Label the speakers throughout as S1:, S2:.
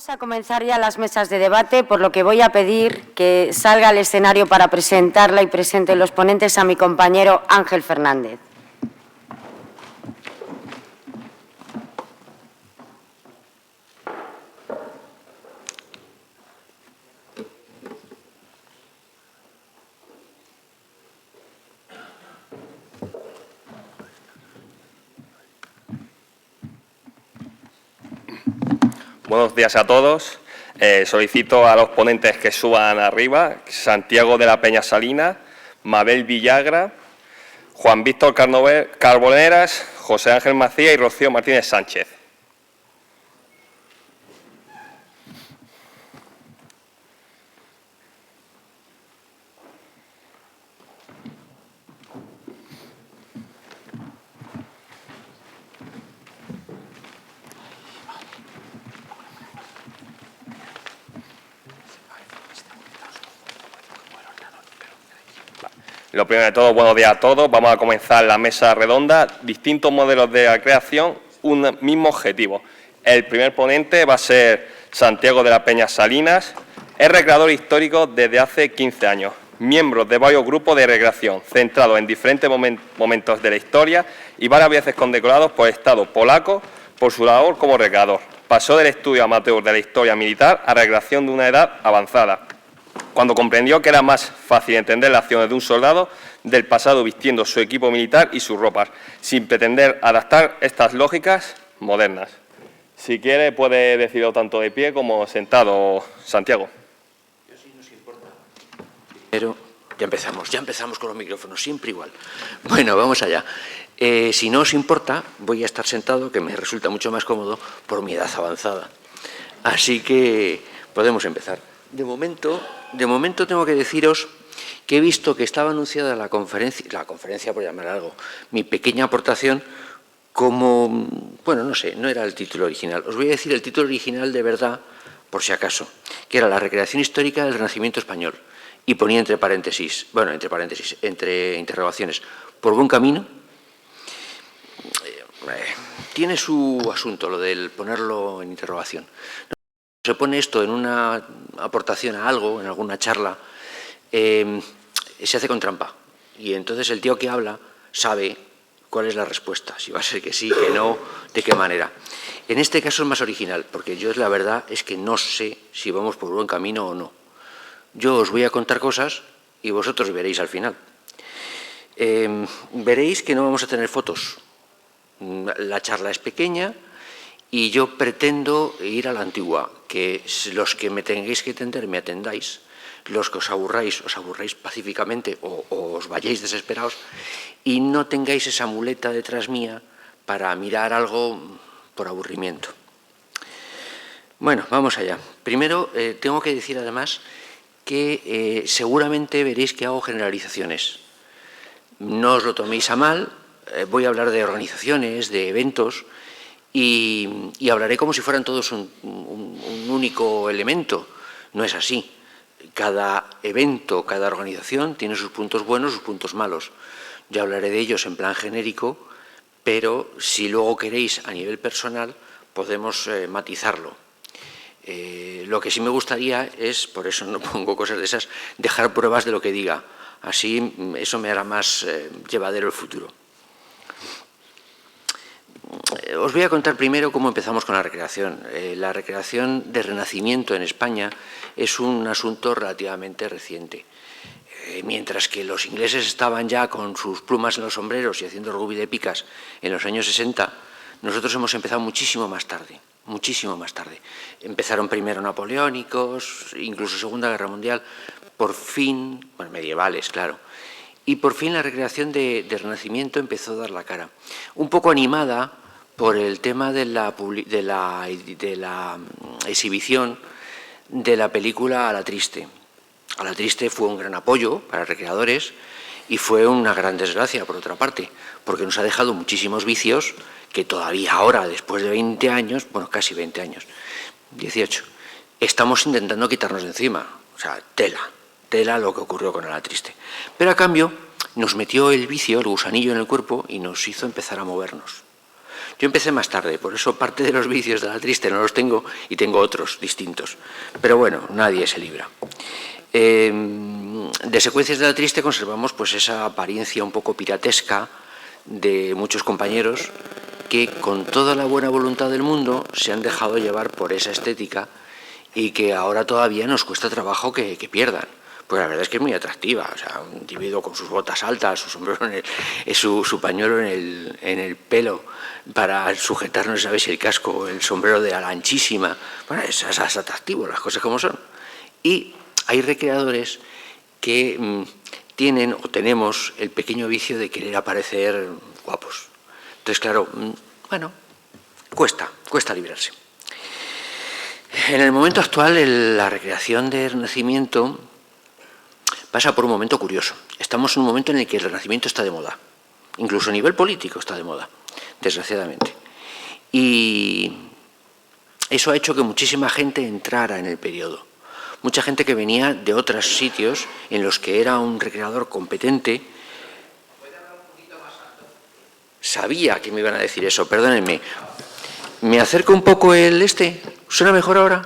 S1: Vamos a comenzar ya las mesas de debate, por lo que voy a pedir que salga al escenario para presentarla y presente los ponentes a mi compañero Ángel Fernández.
S2: Buenos días a todos. Solicito a los ponentes que suban arriba: Santiago de la Peña Salinas, Mabel Villagra, Juan Víctor Carboneras, José Ángel Macías y Rocío Martínez Sánchez. Lo primero de todo, buenos días a todos. Vamos a comenzar la mesa redonda. Distintos modelos de la creación, un mismo objetivo. El primer ponente va a ser Santiago de la Peña Salinas. Es recreador histórico desde hace 15 años. Miembro de varios grupos de recreación, centrados en diferentes momentos de la historia y varias veces condecorados por el Estado polaco por su labor como recreador. Pasó del estudio amateur de la historia militar a recreación de una edad avanzada, cuando comprendió que era más fácil entender las acciones de un soldado del pasado vistiendo su equipo militar y sus ropas, sin pretender adaptar estas lógicas modernas. Si quiere, puede decirlo tanto de pie como sentado, Santiago.
S3: Yo sí, nos importa. Pero ya empezamos con los micrófonos, siempre igual. Bueno, vamos allá. Si no os importa, voy a estar sentado, que me resulta mucho más cómodo por mi edad avanzada. Así que podemos empezar. De momento tengo que deciros que he visto que estaba anunciada la conferencia por llamar algo, mi pequeña aportación como, bueno, no sé, no era el título original. Os voy a decir el título original de verdad, por si acaso, que era La recreación histórica del Renacimiento español. Y ponía entre interrogaciones, ¿por buen camino? Tiene su asunto lo del ponerlo en interrogación. Se pone esto en una aportación a algo, en alguna charla, se hace con trampa. Y entonces el tío que habla sabe cuál es la respuesta, si va a ser que sí, que no, de qué manera. En este caso es más original, porque yo la verdad es que no sé si vamos por buen camino o no. Yo os voy a contar cosas y vosotros veréis al final. Veréis que no vamos a tener fotos. La charla es pequeña y yo pretendo ir a la antigua, que los que me tengáis que atender me atendáis, los que os aburráis pacíficamente o os vayáis desesperados y no tengáis esa muleta detrás mía para mirar algo por aburrimiento. Bueno, vamos allá. Primero, tengo que decir además que seguramente veréis que hago generalizaciones. No os lo toméis a mal, voy a hablar de organizaciones, de eventos, y hablaré como si fueran todos un único elemento. No es así. Cada evento, cada organización tiene sus puntos buenos, sus puntos malos. Yo hablaré de ellos en plan genérico, pero si luego queréis a nivel personal podemos matizarlo. Lo que sí me gustaría es, por eso no pongo cosas de esas, dejar pruebas de lo que diga. Así eso me hará más llevadero el futuro. Os voy a contar primero cómo empezamos con la recreación. La recreación de Renacimiento en España es un asunto relativamente reciente. Mientras que los ingleses estaban ya con sus plumas en los sombreros y haciendo rugby de picas en los años 60, nosotros hemos empezado muchísimo más tarde. Empezaron primero napoleónicos, incluso Segunda Guerra Mundial, por fin, bueno, medievales, claro. Y por fin la recreación de Renacimiento empezó a dar la cara. Un poco animada por el tema de la exhibición de la película A la Triste. A la Triste fue un gran apoyo para recreadores y fue una gran desgracia, por otra parte, porque nos ha dejado muchísimos vicios que todavía ahora, después de 20 años, bueno, casi 20 años, 18, estamos intentando quitarnos de encima. O sea, tela lo que ocurrió con A la Triste. Pero a cambio nos metió el vicio, el gusanillo en el cuerpo y nos hizo empezar a movernos. Yo empecé más tarde, por eso parte de los vicios de la triste no los tengo y tengo otros distintos. Pero bueno, nadie se libra. De secuencias de la triste conservamos pues esa apariencia un poco piratesca de muchos compañeros que con toda la buena voluntad del mundo se han dejado llevar por esa estética y que ahora todavía nos cuesta trabajo que pierdan. Pues la verdad es que es muy atractiva, o sea, un individuo con sus botas altas, su sombrero, su pañuelo en el pelo para sujetarnos, ¿sabes?, el casco, el sombrero de ala anchísima. Bueno, es atractivo, las cosas como son. Y hay recreadores que tienen o tenemos el pequeño vicio de querer aparecer guapos. Entonces, claro, bueno, cuesta librarse. En el momento actual, la recreación del Renacimiento pasa por un momento curioso. Estamos en un momento en el que el Renacimiento está de moda. Incluso a nivel político está de moda, desgraciadamente. Y eso ha hecho que muchísima gente entrara en el periodo. Mucha gente que venía de otros sitios en los que era un recreador competente. Sabía que me iban a decir eso, perdónenme. ¿Me acerco un poco el este? ¿Suena mejor ahora?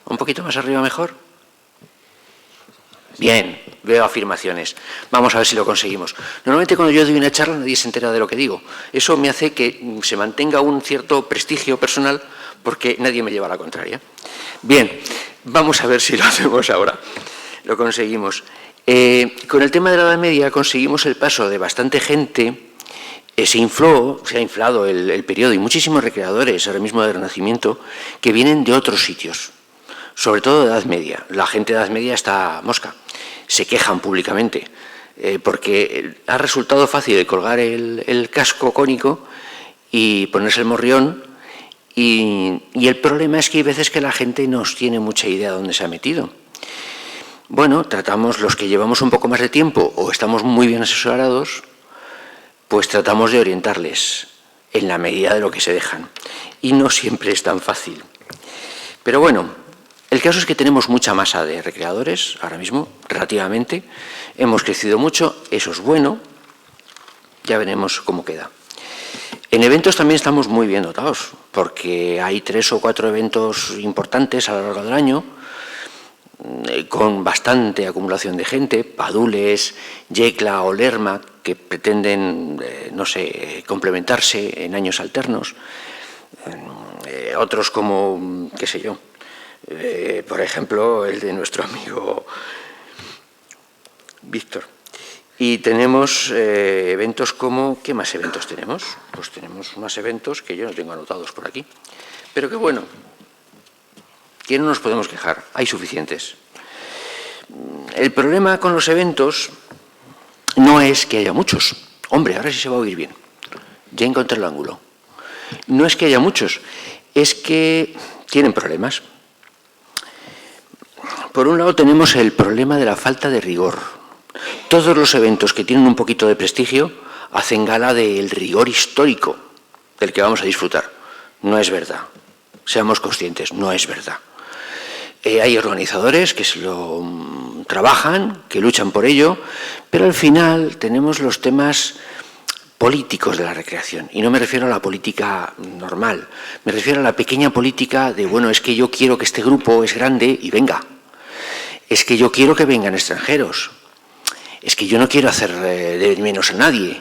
S3: ¿Un poquito más arriba mejor? Bien, veo afirmaciones. Vamos a ver si lo conseguimos. Normalmente cuando yo doy una charla nadie se entera de lo que digo. Eso me hace que se mantenga un cierto prestigio personal porque nadie me lleva a la contraria. Bien, vamos a ver si lo hacemos ahora. Lo conseguimos. Con el tema de la Edad Media conseguimos el paso de bastante gente. Se ha inflado el periodo y muchísimos recreadores ahora mismo del Renacimiento que vienen de otros sitios, sobre todo de Edad Media. La gente de Edad Media está mosca. Se quejan públicamente porque ha resultado fácil colgar el casco cónico y ponerse el morrión y el problema es que hay veces que la gente no tiene mucha idea de dónde se ha metido. Bueno, tratamos, los que llevamos un poco más de tiempo o estamos muy bien asesorados, pues tratamos de orientarles en la medida de lo que se dejan. Y no siempre es tan fácil. Pero bueno, el caso es que tenemos mucha masa de recreadores ahora mismo, relativamente. Hemos crecido mucho, eso es bueno. Ya veremos cómo queda. En eventos también estamos muy bien dotados, porque hay 3 o 4 eventos importantes a lo largo del año, con bastante acumulación de gente, Padules, Yecla o Lerma, que pretenden, no sé, complementarse en años alternos. Otros como, qué sé yo, por ejemplo, el de nuestro amigo Víctor. Y tenemos eventos como, ¿qué más eventos tenemos? Pues tenemos más eventos que yo no tengo anotados por aquí, pero que bueno, que no nos podemos quejar, hay suficientes. El problema con los eventos no es que haya muchos. Hombre, ahora sí se va a oír bien. Ya encontré el ángulo. No es que haya muchos, es que tienen problemas. Por un lado tenemos el problema de la falta de rigor. Todos los eventos que tienen un poquito de prestigio hacen gala del rigor histórico del que vamos a disfrutar. No es verdad. Seamos conscientes, no es verdad. Hay organizadores que se lo trabajan, que luchan por ello, pero al final tenemos los temas políticos de la recreación. Y no me refiero a la política normal, me refiero a la pequeña política de, bueno, es que yo quiero que este grupo es grande y venga. Es que yo quiero que vengan extranjeros. Es que yo no quiero hacer de menos a nadie.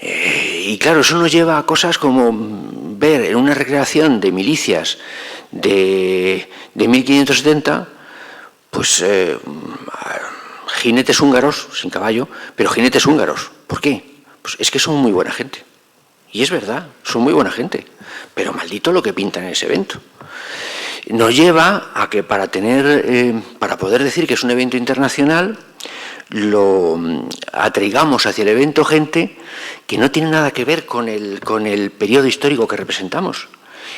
S3: Y claro, eso nos lleva a cosas como ver en una recreación de milicias de 1570, pues jinetes húngaros, sin caballo, pero jinetes húngaros. ¿Por qué? Pues es que son muy buena gente. Y es verdad, son muy buena gente. Pero maldito lo que pintan en ese evento. Nos lleva a que para poder decir que es un evento internacional, lo atraigamos hacia el evento gente que no tiene nada que ver con el periodo histórico que representamos.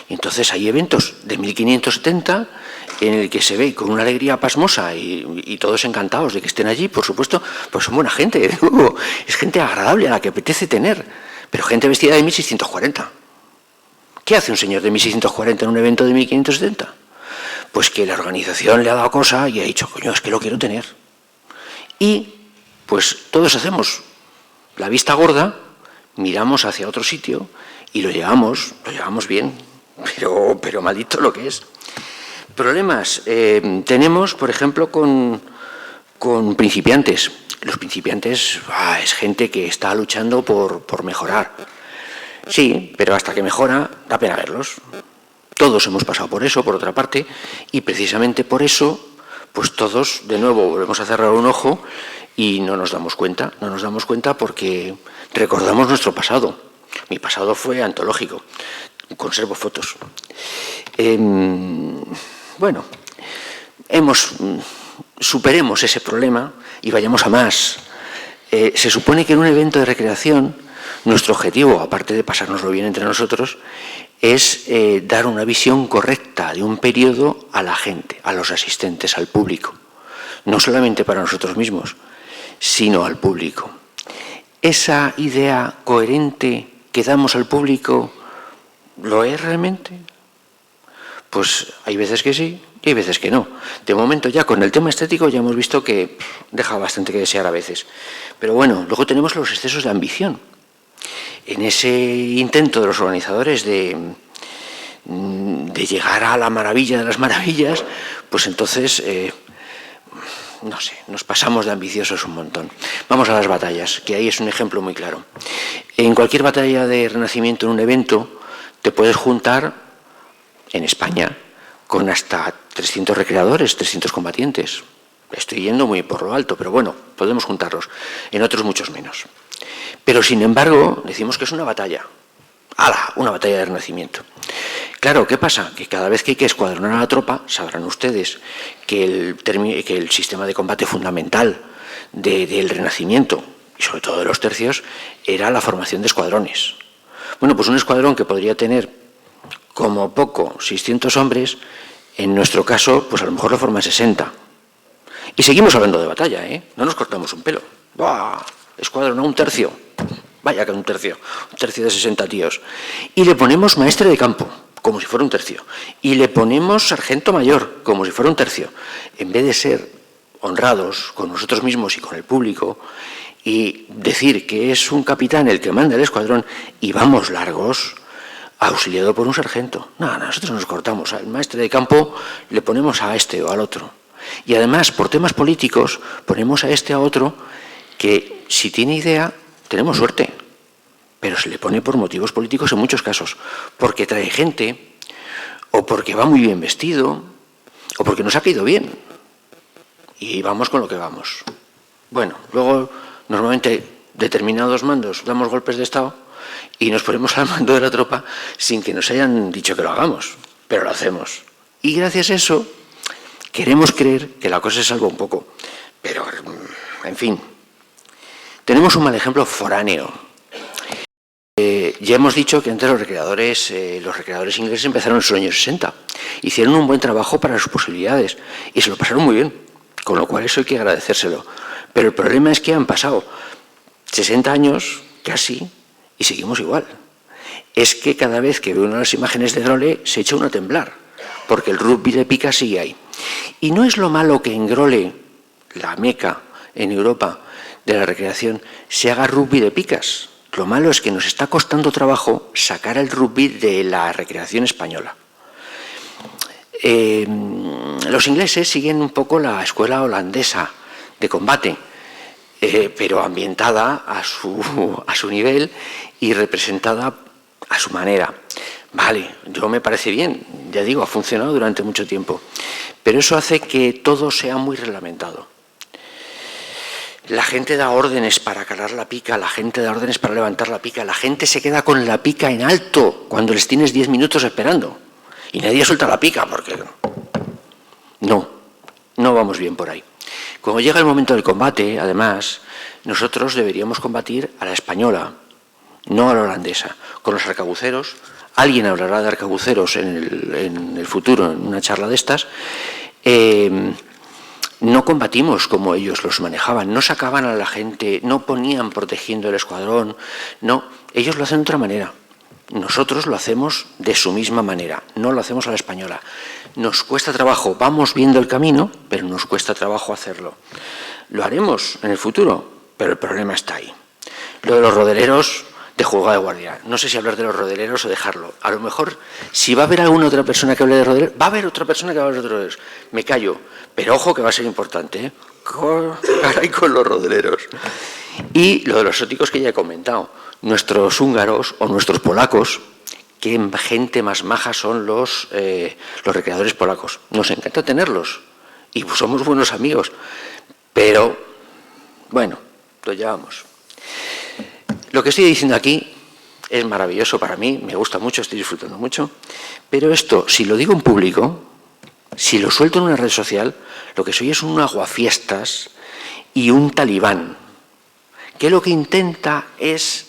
S3: Y entonces hay eventos de 1570 en el que se ve con una alegría pasmosa y todos encantados de que estén allí, por supuesto, pues son buena gente, es gente agradable a la que apetece tener, pero gente vestida de 1640. ¿Qué hace un señor de 1640 en un evento de 1570? Pues que la organización le ha dado cosa y ha dicho, coño, es que lo quiero tener. Y pues todos hacemos la vista gorda miramos hacia otro sitio y lo llevamos bien, pero maldito lo que es. Problemas tenemos, por ejemplo, con principiantes. Los principiantes es gente que está luchando por mejorar. Sí, pero hasta que mejora, da pena verlos. Todos hemos pasado por eso, por otra parte, y precisamente por eso, pues todos, de nuevo, volvemos a cerrar un ojo y no nos damos cuenta. No nos damos cuenta porque recordamos nuestro pasado. Mi pasado fue antológico. Conservo fotos. Bueno, superemos ese problema y vayamos a más. Se supone que en un evento de recreación, nuestro objetivo, aparte de pasárnoslo bien entre nosotros, es dar una visión correcta de un periodo a la gente, a los asistentes, al público. No solamente para nosotros mismos, sino al público. ¿Esa idea coherente que damos al público lo es realmente? Pues hay veces que sí y hay veces que no. De momento ya con el tema estético ya hemos visto que deja bastante que desear a veces. Pero bueno, luego tenemos los excesos de ambición. En ese intento de los organizadores de llegar a la maravilla de las maravillas, pues entonces, no sé, nos pasamos de ambiciosos un montón. Vamos a las batallas, que ahí es un ejemplo muy claro. En cualquier batalla de Renacimiento, en un evento, te puedes juntar, en España, con hasta 300 recreadores, 300 combatientes. Estoy yendo muy por lo alto, pero bueno, podemos juntarlos. En otros muchos menos. Pero, sin embargo, decimos que es una batalla. ¡Hala! Una batalla de Renacimiento. Claro, ¿qué pasa? Que cada vez que hay que escuadronar a la tropa, sabrán ustedes que el sistema de combate fundamental del Renacimiento, y sobre todo de los tercios, era la formación de escuadrones. Bueno, pues un escuadrón que podría tener como poco 600 hombres, en nuestro caso, pues a lo mejor lo forman 60. Y seguimos hablando de batalla, ¿eh? No nos cortamos un pelo. ¡Buah! Escuadrón a un tercio. Vaya que un tercio de 60 tíos. Y le ponemos maestre de campo, como si fuera un tercio. Y le ponemos sargento mayor, como si fuera un tercio. En vez de ser honrados con nosotros mismos y con el público, y decir que es un capitán el que manda el escuadrón, y vamos largos, auxiliado por un sargento. No, nosotros nos cortamos. Al maestre de campo le ponemos a este o al otro. Y además, por temas políticos, ponemos a este o a otro que, si tiene idea, tenemos suerte. Pero se le pone por motivos políticos en muchos casos. Porque trae gente, o porque va muy bien vestido, o porque nos ha caído bien. Y vamos con lo que vamos. Bueno, luego, normalmente, determinados mandos damos golpes de Estado y nos ponemos al mando de la tropa sin que nos hayan dicho que lo hagamos. Pero lo hacemos. Y gracias a eso, queremos creer que la cosa se salva un poco. Pero, en fin, tenemos un mal ejemplo foráneo. Ya hemos dicho que antes los recreadores ingleses empezaron en los años 60. Hicieron un buen trabajo para sus posibilidades y se lo pasaron muy bien, con lo cual eso hay que agradecérselo. Pero el problema es que han pasado 60 años, casi, y seguimos igual. Es que cada vez que veo una de las imágenes de Grole se echa uno a temblar, porque el rugby de pica sigue ahí. Y no es lo malo que en Grole, la meca en Europa de la recreación, se haga rugby de picas. Lo malo es que nos está costando trabajo sacar el rugby de la recreación española. Los ingleses siguen un poco la escuela holandesa de combate, pero ambientada a su nivel y representada a su manera. Vale, yo me parece bien, ya digo, ha funcionado durante mucho tiempo, pero eso hace que todo sea muy reglamentado. La gente da órdenes para calar la pica, la gente da órdenes para levantar la pica, la gente se queda con la pica en alto cuando les tienes 10 minutos esperando y nadie suelta la pica porque no vamos bien por ahí. Cuando llega el momento del combate, además, nosotros deberíamos combatir a la española, no a la holandesa. Con los arcabuceros, alguien hablará de arcabuceros en el futuro, en una charla de estas, no combatimos como ellos los manejaban, no sacaban a la gente, no ponían protegiendo el escuadrón, no, ellos lo hacen de otra manera. Nosotros lo hacemos de su misma manera, no lo hacemos a la española. Nos cuesta trabajo, vamos viendo el camino, pero nos cuesta trabajo hacerlo. Lo haremos en el futuro, pero el problema está ahí. Lo de los rodeleros de juego de guardia. No sé si hablar de los rodeleros o dejarlo. A lo mejor, si va a haber alguna otra persona que hable de rodeleros, va a haber otra persona que va a hablar de rodeleros. Me callo, pero ojo que va a ser importante, ¿eh? Caray con los rodeleros. Y lo de los exóticos que ya he comentado. Nuestros húngaros o nuestros polacos, qué gente más maja son los recreadores polacos. Nos encanta tenerlos y somos buenos amigos. Pero, bueno, lo llevamos. Lo que estoy diciendo aquí es maravilloso para mí, me gusta mucho, estoy disfrutando mucho, pero esto, si lo digo en público, si lo suelto en una red social, lo que soy es un aguafiestas y un talibán, que lo que intenta es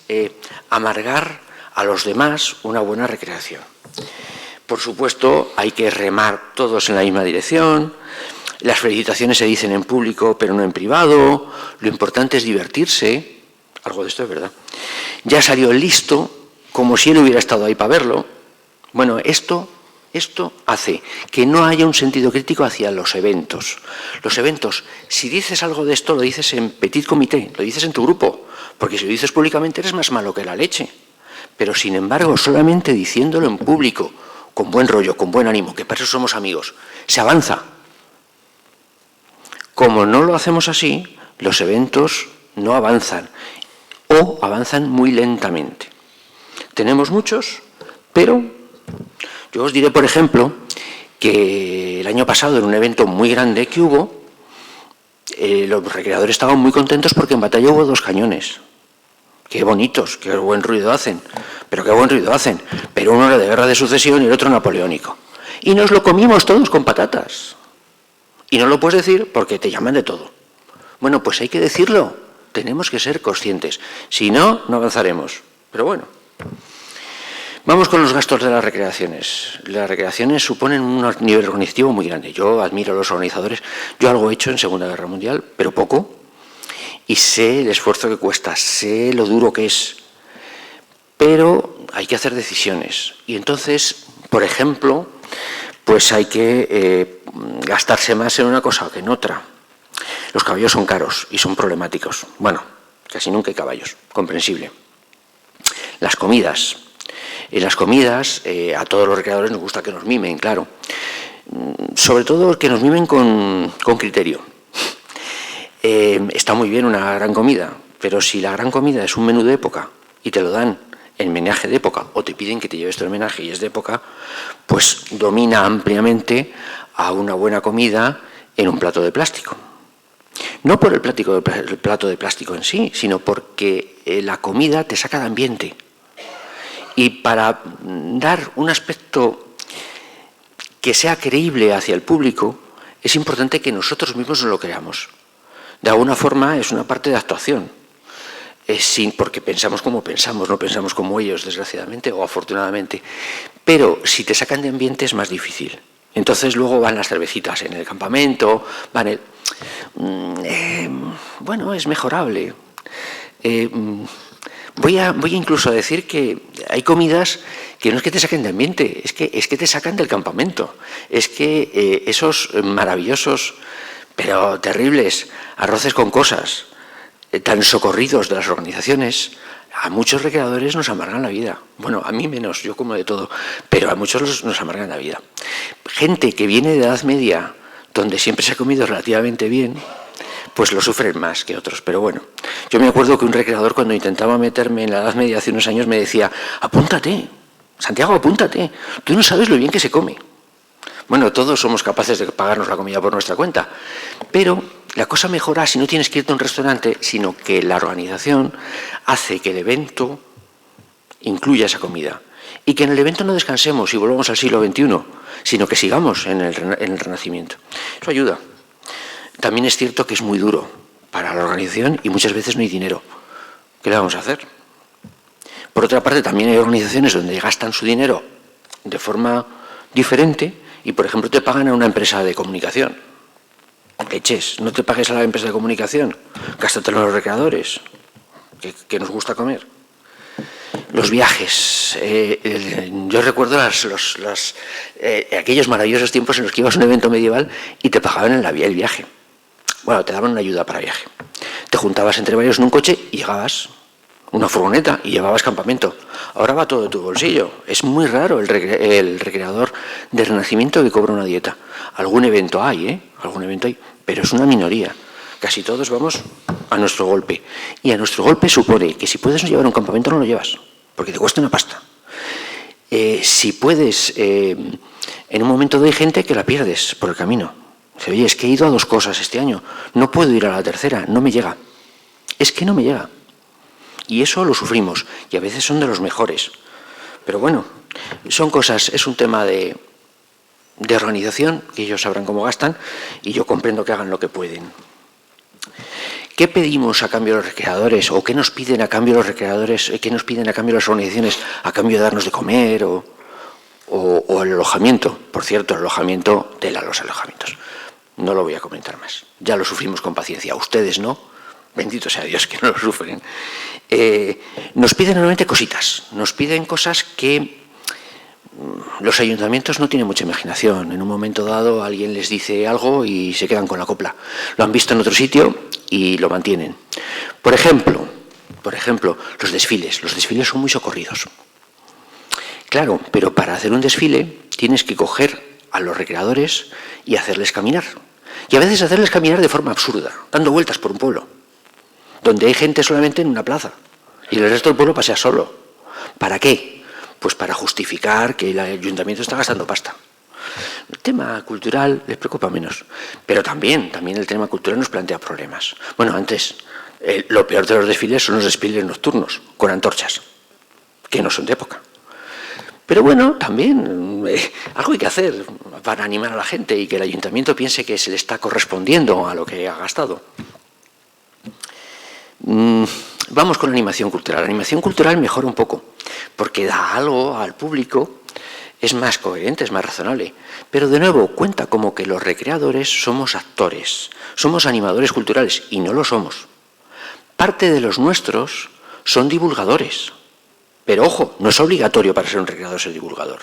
S3: amargar a los demás una buena recreación. Por supuesto, hay que remar todos en la misma dirección, las felicitaciones se dicen en público pero no en privado, lo importante es divertirse. Algo de esto es verdad. Ya salió el listo, como si él hubiera estado ahí para verlo. Bueno, esto hace que no haya un sentido crítico hacia los eventos. Los eventos, si dices algo de esto, lo dices en petit comité, lo dices en tu grupo, porque si lo dices públicamente eres más malo que la leche. Pero, sin embargo, solamente diciéndolo en público, con buen rollo, con buen ánimo, que para eso somos amigos, se avanza. Como no lo hacemos así, los eventos no avanzan. O avanzan muy lentamente. Tenemos muchos, pero yo os diré, por ejemplo, que el año pasado, en un evento muy grande que hubo, los recreadores estaban muy contentos porque en batalla hubo 2 cañones. Qué bonitos, qué buen ruido hacen, pero qué buen ruido hacen. Pero uno era de guerra de sucesión y el otro napoleónico. Y nos lo comimos todos con patatas. Y no lo puedes decir porque te llaman de todo. Bueno, pues hay que decirlo. Tenemos que ser conscientes. Si no, no avanzaremos. Pero bueno. Vamos con los gastos de las recreaciones. Las recreaciones suponen un nivel organizativo muy grande. Yo admiro a los organizadores. Yo algo he hecho en Segunda Guerra Mundial, pero poco. Y sé el esfuerzo que cuesta, sé lo duro que es. Pero hay que hacer decisiones. Y entonces, por ejemplo, pues hay que gastarse más en una cosa que en otra. Los caballos son caros y son problemáticos. Bueno, casi nunca hay caballos, comprensible. Las comidas. En las comidas, a todos los recreadores nos gusta que nos mimen, claro. Sobre todo que nos mimen con criterio. Está muy bien una gran comida, pero si la gran comida es un menú de época y te lo dan en menaje de época o te piden que te lleves tu homenaje y es de época, pues domina ampliamente a una buena comida en un plato de plástico. No por el plato de plástico en sí, sino porque la comida te saca de ambiente. Y para dar un aspecto que sea creíble hacia el público, es importante que nosotros mismos nos lo creamos. De alguna forma es una parte de actuación. Porque pensamos como pensamos, no pensamos como ellos, desgraciadamente o afortunadamente. Pero si te sacan de ambiente es más difícil. Entonces luego van las cervecitas en el campamento, bueno, es mejorable. Voy a incluso a decir que hay comidas que no es que te saquen de ambiente, es que te sacan del campamento. Es que esos maravillosos, pero terribles, arroces con cosas, tan socorridos de las organizaciones, a muchos recreadores nos amargan la vida. Bueno, a mí menos, yo como de todo, pero a muchos nos amargan la vida. Gente que viene de edad media, donde siempre se ha comido relativamente bien, pues lo sufren más que otros. Pero bueno, yo me acuerdo que un recreador, cuando intentaba meterme en la edad media hace unos años, me decía: apúntate, Santiago, apúntate, tú no sabes lo bien que se come. Bueno, todos somos capaces de pagarnos la comida por nuestra cuenta, pero la cosa mejora si no tienes que irte a un restaurante, sino que la organización hace que el evento incluya esa comida. Y que en el evento no descansemos y volvamos al siglo XXI, sino que sigamos en el Renacimiento. Eso ayuda. También es cierto que es muy duro para la organización y muchas veces no hay dinero. ¿Qué le vamos a hacer? Por otra parte, también hay organizaciones donde gastan su dinero de forma diferente y, por ejemplo, te pagan a una empresa de comunicación. Leches, no te pagues a la empresa de comunicación, gástatelo en los recreadores, que nos gusta comer. Los viajes. Yo recuerdo aquellos maravillosos tiempos en los que ibas a un evento medieval y te pagaban el viaje. Bueno, te daban una ayuda para viaje. Te juntabas entre varios en un coche y llegabas. una furgoneta y llevabas campamento. Ahora va todo de tu bolsillo. Es muy raro el recreador de Renacimiento que cobra una dieta. Algún evento hay, pero es una minoría. Casi todos vamos a nuestro golpe. Y a nuestro golpe supone que si puedes llevar un campamento no lo llevas, porque te cuesta una pasta. Si puedes, en un momento dado hay gente que la pierdes por el camino. Dice, oye, es que he ido a 2 cosas este año, no puedo ir a la tercera, no me llega. Es que no me llega. Y eso lo sufrimos, y a veces son de los mejores. Pero bueno, son cosas, es un tema de organización, que ellos sabrán cómo gastan, y yo comprendo que hagan lo que pueden. ¿Qué pedimos a cambio de los recreadores? ¿O qué nos piden a cambio los recreadores? ¿Qué nos piden a cambio las organizaciones a cambio de darnos de comer? O el alojamiento. Por cierto, el alojamiento de los alojamientos. No lo voy a comentar más. Ya lo sufrimos con paciencia. Ustedes no. Bendito sea Dios que no lo sufren. Nos piden normalmente cositas. Nos piden cosas que los ayuntamientos no tienen mucha imaginación. En un momento dado alguien les dice algo y se quedan con la copla. Lo han visto en otro sitio y lo mantienen. Por ejemplo, los desfiles. Los desfiles son muy socorridos. Claro, pero para hacer un desfile tienes que coger a los recreadores y hacerles caminar. Y a veces hacerles caminar de forma absurda, dando vueltas por un pueblo, donde hay gente solamente en una plaza y el resto del pueblo pasea solo. ¿Para qué? Pues para justificar que el ayuntamiento está gastando pasta. El tema cultural les preocupa menos, pero también el tema cultural nos plantea problemas. Bueno, antes, lo peor de los desfiles son los desfiles nocturnos, con antorchas, que no son de época. Pero bueno, también algo hay que hacer para animar a la gente y que el ayuntamiento piense que se le está correspondiendo a lo que ha gastado. Vamos con la animación cultural. La animación cultural mejora un poco, porque da algo al público, es más coherente, es más razonable. Pero de nuevo, cuenta como que los recreadores somos actores, somos animadores culturales, y no lo somos. Parte de los nuestros son divulgadores. Pero ojo, no es obligatorio para ser un recreador ser divulgador.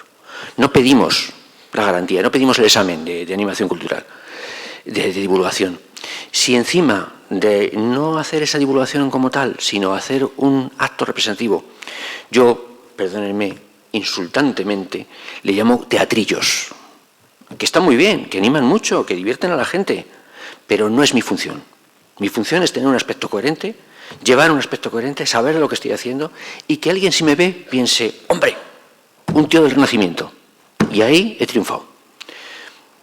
S3: No pedimos la garantía, no pedimos el examen de animación cultural, de divulgación. Si encima de no hacer esa divulgación como tal, sino hacer un acto representativo, yo, perdónenme, insultantemente, le llamo teatrillos, que están muy bien, que animan mucho, que divierten a la gente, pero no es mi función. Mi función es tener un aspecto coherente, llevar un aspecto coherente, saber lo que estoy haciendo y que alguien si me ve piense, hombre, un tío del Renacimiento. Y ahí he triunfado.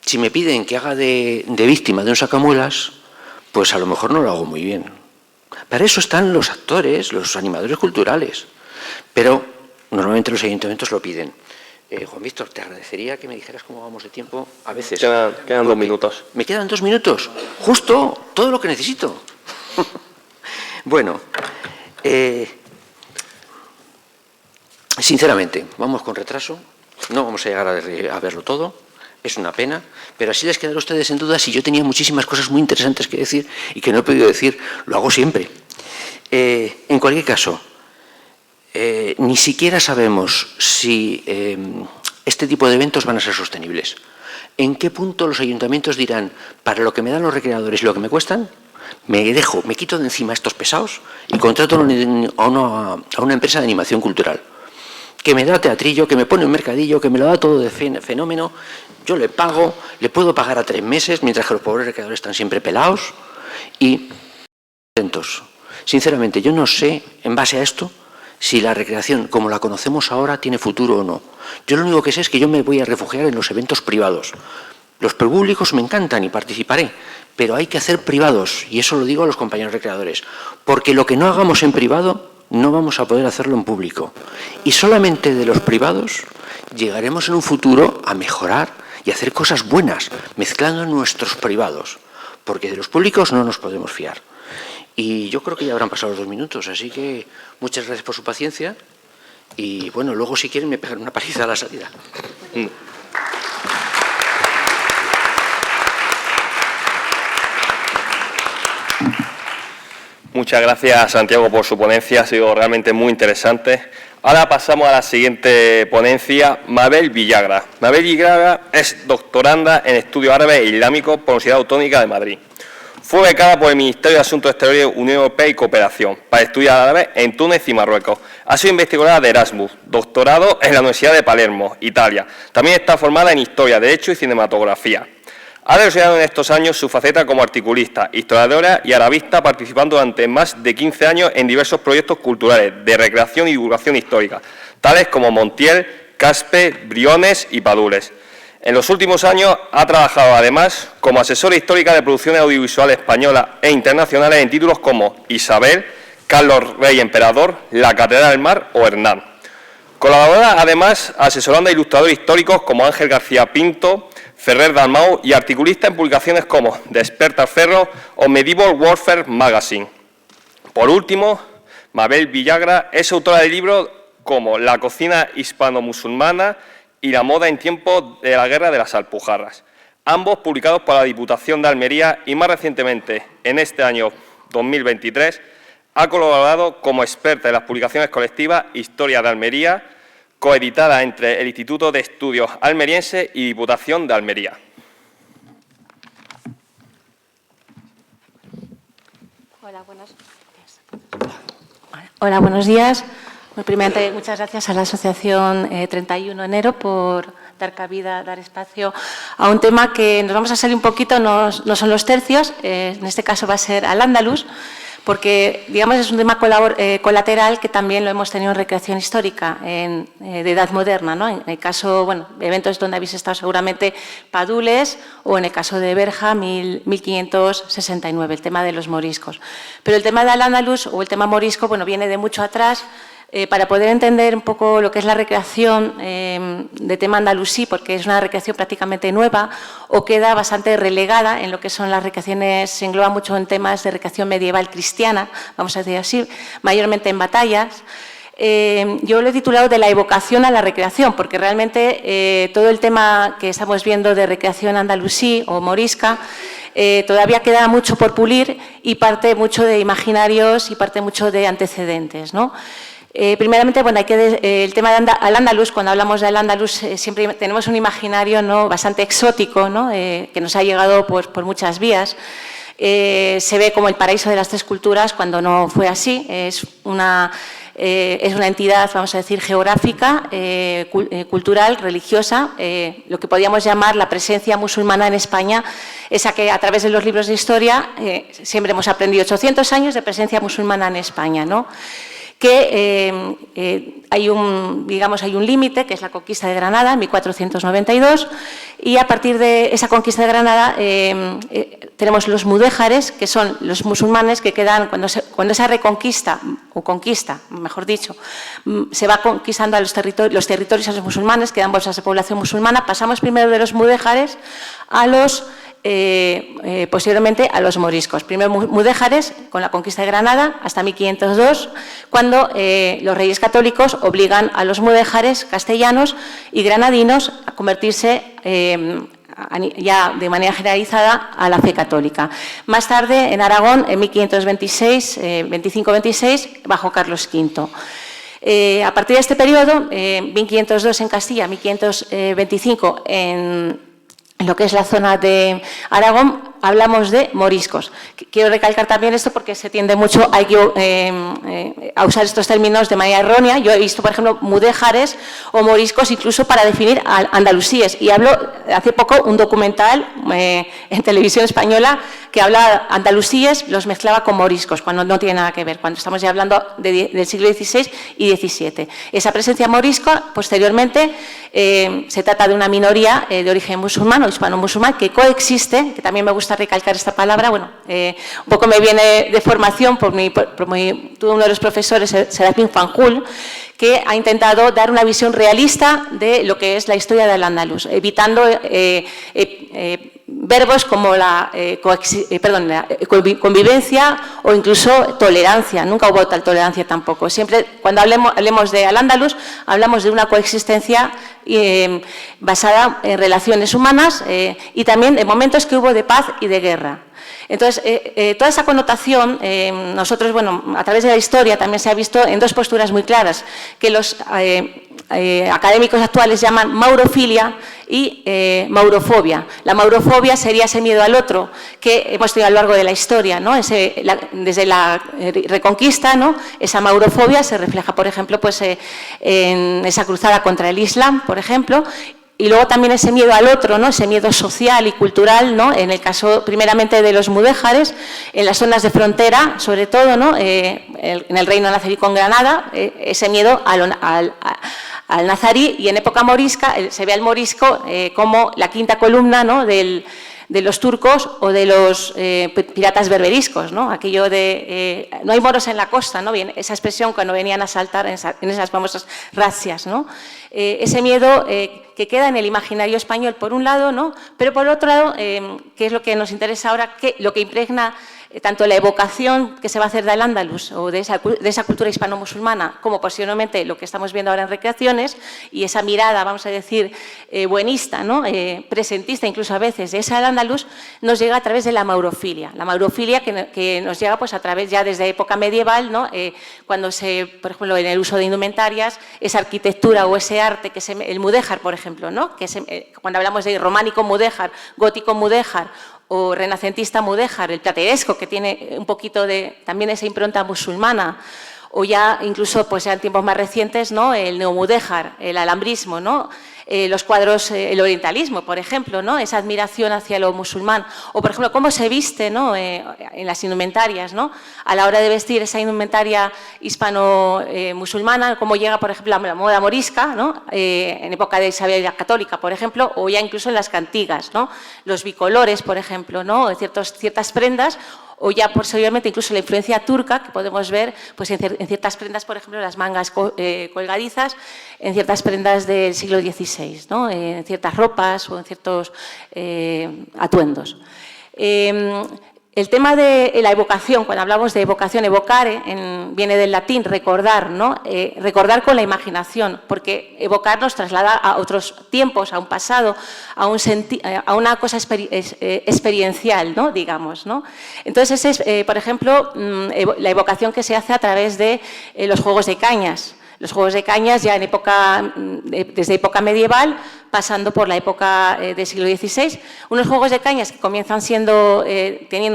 S3: Si me piden que haga de víctima de un sacamuelas, pues a lo mejor no lo hago muy bien. Para eso están los actores, los animadores culturales. Pero normalmente los ayuntamientos lo piden. Juan Víctor, te agradecería que me dijeras cómo vamos de tiempo a veces.
S2: Quedan 2 minutos.
S3: ¿Me quedan 2 minutos? Justo todo lo que necesito. Bueno, sinceramente, vamos con retraso, no vamos a llegar a verlo todo, es una pena, pero así les quedará a ustedes en duda si yo tenía muchísimas cosas muy interesantes que decir y que no he podido decir, lo hago siempre. En cualquier caso, ni siquiera sabemos si este tipo de eventos van a ser sostenibles. ¿En qué punto los ayuntamientos dirán, para lo que me dan los recreadores y lo que me cuestan, me quito de encima estos pesados y contrato a una empresa de animación cultural que me da teatrillo, que me pone un mercadillo, que me lo da todo de fenómeno, yo le pago, le puedo pagar a 3 meses, mientras que los pobres recreadores están siempre pelados y contentos? Sinceramente, yo no sé, en base a esto, si la recreación, como la conocemos ahora, tiene futuro o no. Yo lo único que sé es que yo me voy a refugiar en los eventos privados. Los públicos me encantan y participaré, pero hay que hacer privados, y eso lo digo a los compañeros recreadores, porque lo que no hagamos en privado no vamos a poder hacerlo en público. Y solamente de los privados llegaremos en un futuro a mejorar y hacer cosas buenas, mezclando nuestros privados, porque de los públicos no nos podemos fiar. Y yo creo que ya habrán pasado los 2 minutos, así que muchas gracias por su paciencia y bueno, luego si quieren me pegan una paliza a la salida.
S2: Muchas gracias, Santiago, por su ponencia, ha sido realmente muy interesante. Ahora pasamos a la siguiente ponencia, Mabel Villagra. Mabel Villagra es doctoranda en Estudios Árabes e Islámicos por la Universidad Autónoma de Madrid. Fue becada por el Ministerio de Asuntos Exteriores, Unión Europea y Cooperación para estudiar árabe en Túnez y Marruecos. Ha sido investigadora de Erasmus, doctorado en la Universidad de Palermo, Italia. También está formada en Historia, Derecho y Cinematografía. Ha desarrollado en estos años su faceta como articulista, historiadora y arabista, participando durante más de 15 años en diversos proyectos culturales de recreación y divulgación histórica, tales como Montiel, Caspe, Briones y Padules. En los últimos años ha trabajado además como asesora histórica de producciones audiovisuales españolas e internacionales en títulos como Isabel, Carlos Rey Emperador, La Catedral del Mar o Hernán. Colabora además asesorando a ilustradores históricos como Ángel García Pinto, Ferrer Dalmau y articulista en publicaciones como Despertar Ferro o Medieval Warfare Magazine. Por último, Mabel Villagra es autora de libros como La cocina hispano-musulmana y La moda en tiempos de la Guerra de las Alpujarras, ambos publicados por la Diputación de Almería y más recientemente, en este año 2023, ha colaborado como experta en las publicaciones colectivas Historia de Almería, coeditada entre el Instituto de Estudios Almeriense y Diputación de Almería.
S4: Hola, buenos días. Primeramente, muchas gracias a la Asociación 31 de Enero por dar cabida, dar espacio a un tema que nos vamos a salir un poquito, no son los tercios, en este caso va a ser Al-Ándalus, porque, digamos, es un tema colateral que también lo hemos tenido en recreación histórica, de edad moderna, ¿no? En el caso, bueno, eventos donde habéis estado seguramente Padules o en el caso de Berja, 1569, el tema de los moriscos. Pero el tema de Al-Ándalus o el tema morisco, bueno, viene de mucho atrás. Para poder entender un poco lo que es la recreación de tema andalusí, porque es una recreación prácticamente nueva o queda bastante relegada en lo que son las recreaciones, se engloba mucho en temas de recreación medieval cristiana, vamos a decir así, mayormente en batallas. Yo lo he titulado de la evocación a la recreación, porque realmente todo el tema que estamos viendo de recreación andalusí o morisca todavía queda mucho por pulir y parte mucho de imaginarios y parte mucho de antecedentes, ¿no? Primeramente, bueno, el tema de Al-Ándalus, cuando hablamos de Al-Ándalus, siempre tenemos un imaginario, ¿no?, bastante exótico, ¿no?, que nos ha llegado por muchas vías. Se ve como el paraíso de las tres culturas cuando no fue así. Es una entidad, vamos a decir, geográfica, cultural, religiosa, lo que podríamos llamar la presencia musulmana en España, esa que a través de los libros de historia siempre hemos aprendido 800 años de presencia musulmana en España, ¿no?, que hay un límite, que es la conquista de Granada en 1492, y a partir de esa conquista de Granada tenemos los mudéjares, que son los musulmanes que quedan, cuando esa reconquista, o conquista, mejor dicho, se va conquistando a los territorios a los musulmanes, quedan bolsas de población musulmana, pasamos primero de los mudéjares a los posteriormente a los moriscos. Primero mudéjares con la conquista de Granada hasta 1502, cuando los reyes católicos obligan a los mudéjares castellanos y granadinos a convertirse ya de manera generalizada a la fe católica. Más tarde, en Aragón, en 1526, 25-26, bajo Carlos V. A partir de este periodo, 1502 en Castilla, 1525 en lo que es la zona de Aragón, hablamos de moriscos. Quiero recalcar también esto porque se tiende mucho a usar estos términos de manera errónea. Yo he visto, por ejemplo, mudéjares o moriscos incluso para definir andalusíes. Y hablo hace poco un documental en televisión española que habla andalusíes, los mezclaba con moriscos, cuando no tiene nada que ver, cuando estamos ya hablando del siglo XVI y XVII. Esa presencia morisca, posteriormente, se trata de una minoría de origen musulmán o hispano-musulmán que coexiste, que también me gusta recalcar esta palabra, bueno, un poco me viene de formación tuve uno de los profesores, Serafín Fanjul, que ha intentado dar una visión realista de lo que es la historia del Al-Ándalus, evitando verbos como la convivencia o incluso tolerancia. Nunca hubo tal tolerancia tampoco. Siempre, cuando hablemos de Al-Ándalus, hablamos de una coexistencia basada en relaciones humanas y también en momentos que hubo de paz y de guerra. Entonces, toda esa connotación, nosotros, bueno, a través de la historia también se ha visto en dos posturas muy claras, que los académicos actuales llaman maurofilia y maurofobia. La maurofobia sería ese miedo al otro que hemos tenido a lo largo de la historia, ¿no? Desde la Reconquista, ¿no? Esa maurofobia se refleja, por ejemplo, pues, en esa cruzada contra el Islam, por ejemplo. Y luego también ese miedo al otro, ¿no? Ese miedo social y cultural, ¿no? En el caso primeramente de los mudéjares, en las zonas de frontera, sobre todo, ¿no? En el reino nazarí con Granada, ese miedo al nazarí, y en época morisca se ve al morisco como la quinta columna, ¿no? de los turcos o de los piratas berberiscos, ¿no? Aquello de no hay moros en la costa, ¿no? Bien, esa expresión cuando venían a asaltar en esas famosas razzias, ¿no? Ese miedo que queda en el imaginario español por un lado, ¿no? Pero por otro lado, que es lo que nos interesa ahora, lo que impregna tanto la evocación que se va a hacer del Andalus o de esa cultura hispano-musulmana, como posiblemente lo que estamos viendo ahora en recreaciones, y esa mirada, vamos a decir, buenista, ¿no? Presentista incluso a veces, de esa del Andalus, nos llega a través de la maurofilia. La maurofilia que nos llega pues, a través ya desde época medieval, ¿no? Cuando por ejemplo, en el uso de indumentarias, esa arquitectura o ese arte, que es el mudéjar, por ejemplo, ¿no? Que cuando hablamos de románico mudéjar, gótico mudéjar, o renacentista mudéjar, el plateresco, que tiene un poquito de también esa impronta musulmana, o ya incluso pues ya en tiempos más recientes, ¿no? El neomudéjar, el alambrismo, ¿no? Los cuadros, el orientalismo, por ejemplo, ¿no? Esa admiración hacia lo musulmán, o por ejemplo cómo se viste, ¿no? En las indumentarias, ¿no? A la hora de vestir esa indumentaria hispano-musulmana, cómo llega, por ejemplo, la moda morisca, ¿no? En época de Isabel la Católica, por ejemplo, o ya incluso en las cantigas, ¿no? Los bicolores, por ejemplo, ¿no? Ciertas prendas, o ya posteriormente incluso la influencia turca, que podemos ver pues, en ciertas prendas, por ejemplo, las mangas colgadizas, en ciertas prendas del siglo XVI, ¿no? En ciertas ropas o en ciertos atuendos. El tema de la evocación, cuando hablamos de evocación, evocare, viene del latín recordar, ¿no? Recordar con la imaginación, porque evocar nos traslada a otros tiempos, a un pasado, a una cosa experiencial, ¿no? Digamos, ¿no? Entonces, por ejemplo, la evocación que se hace a través de los juegos de cañas. Los juegos de cañas ya desde época medieval, pasando por la época del siglo XVI, unos juegos de cañas que comienzan teniendo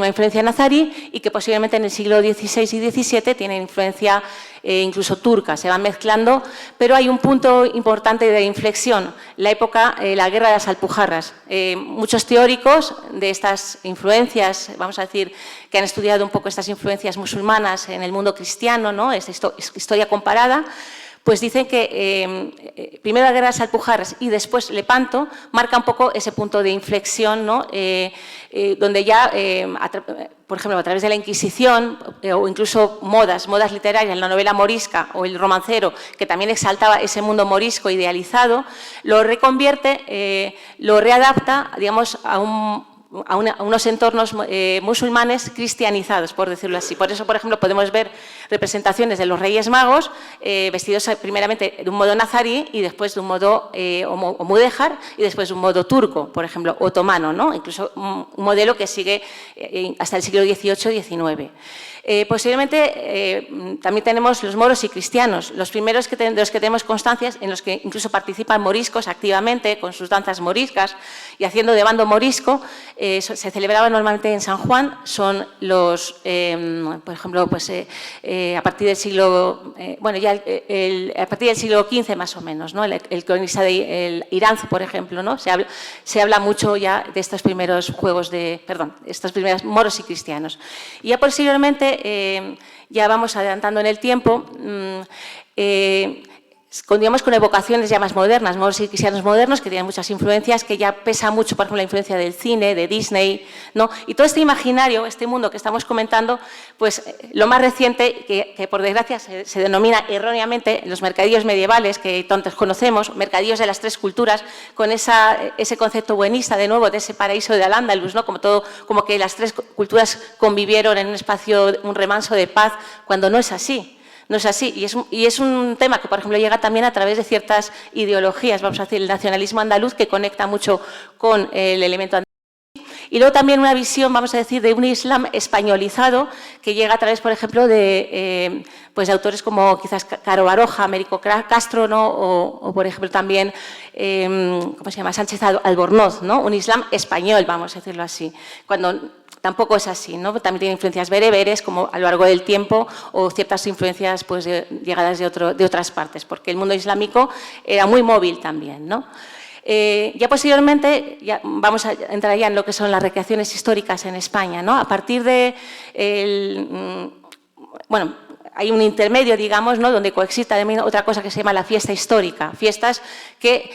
S4: una influencia nazarí y que posiblemente en el siglo XVI y XVII tienen influencia incluso turca, se van mezclando, pero hay un punto importante de inflexión, la guerra de las Alpujarras. Muchos teóricos de estas influencias, vamos a decir, que han estudiado un poco estas influencias musulmanas en el mundo cristiano, ¿no? Es historia comparada, pues dicen que primero la guerra de las Alpujarras y después Lepanto marca un poco ese punto de inflexión, ¿no? Donde ya, por ejemplo, a través de la Inquisición o incluso modas literarias, la novela morisca o el romancero, que también exaltaba ese mundo morisco idealizado, lo reconvierte, lo readapta, digamos, a unos entornos musulmanes cristianizados, por decirlo así. Por eso, por ejemplo, podemos ver representaciones de los Reyes Magos vestidos primeramente de un modo nazarí y después de un modo mudéjar y después de un modo turco, por ejemplo, otomano, ¿no? Incluso un modelo que sigue hasta el siglo XVIII-XIX. Posiblemente también tenemos los moros y cristianos, los primeros de los que tenemos constancias, en los que incluso participan moriscos activamente con sus danzas moriscas y haciendo de bando morisco. Se celebraba normalmente en San Juan, son los, por ejemplo, pues, a partir del siglo, a partir del siglo XV más o menos, ¿no? El cronista de Iranzo, por ejemplo, ¿no? Se habla mucho ya de estos primeros estos primeros moros y cristianos. Y ya posteriormente, ya vamos adelantando en el tiempo, digamos, con evocaciones ya más modernas, moros y cristianos modernos, que tienen muchas influencias, que ya pesa mucho, por ejemplo, la influencia del cine, de Disney, ¿no? Y todo este imaginario, este mundo que estamos comentando, pues lo más reciente, que por desgracia se denomina erróneamente los mercadillos medievales, que tantos conocemos, mercadillos de las tres culturas, con ese concepto buenista, de nuevo, de ese paraíso de Al-Ándalus, ¿no? Como que las tres culturas convivieron en un espacio, un remanso de paz, cuando no es así. No es así, y es un tema que, por ejemplo, llega también a través de ciertas ideologías, vamos a decir, el nacionalismo andaluz, que conecta mucho con el elemento andaluz, Y luego también una visión, vamos a decir, de un Islam españolizado que llega a través, por ejemplo, de autores como quizás Caro Baroja, Américo Castro, ¿no? o por ejemplo, también ¿cómo se llama? Sánchez Albornoz, ¿no? Un Islam español, vamos a decirlo así, cuando tampoco es así, ¿no? También tiene influencias bereberes, como a lo largo del tiempo, o ciertas influencias pues, llegadas de otras partes, porque el mundo islámico era muy móvil también, ¿no? Ya posteriormente vamos a entrar ya en lo que son las recreaciones históricas en España, ¿no? A partir de, hay un intermedio, digamos, ¿no? Donde coexiste también otra cosa que se llama la fiesta histórica. Fiestas que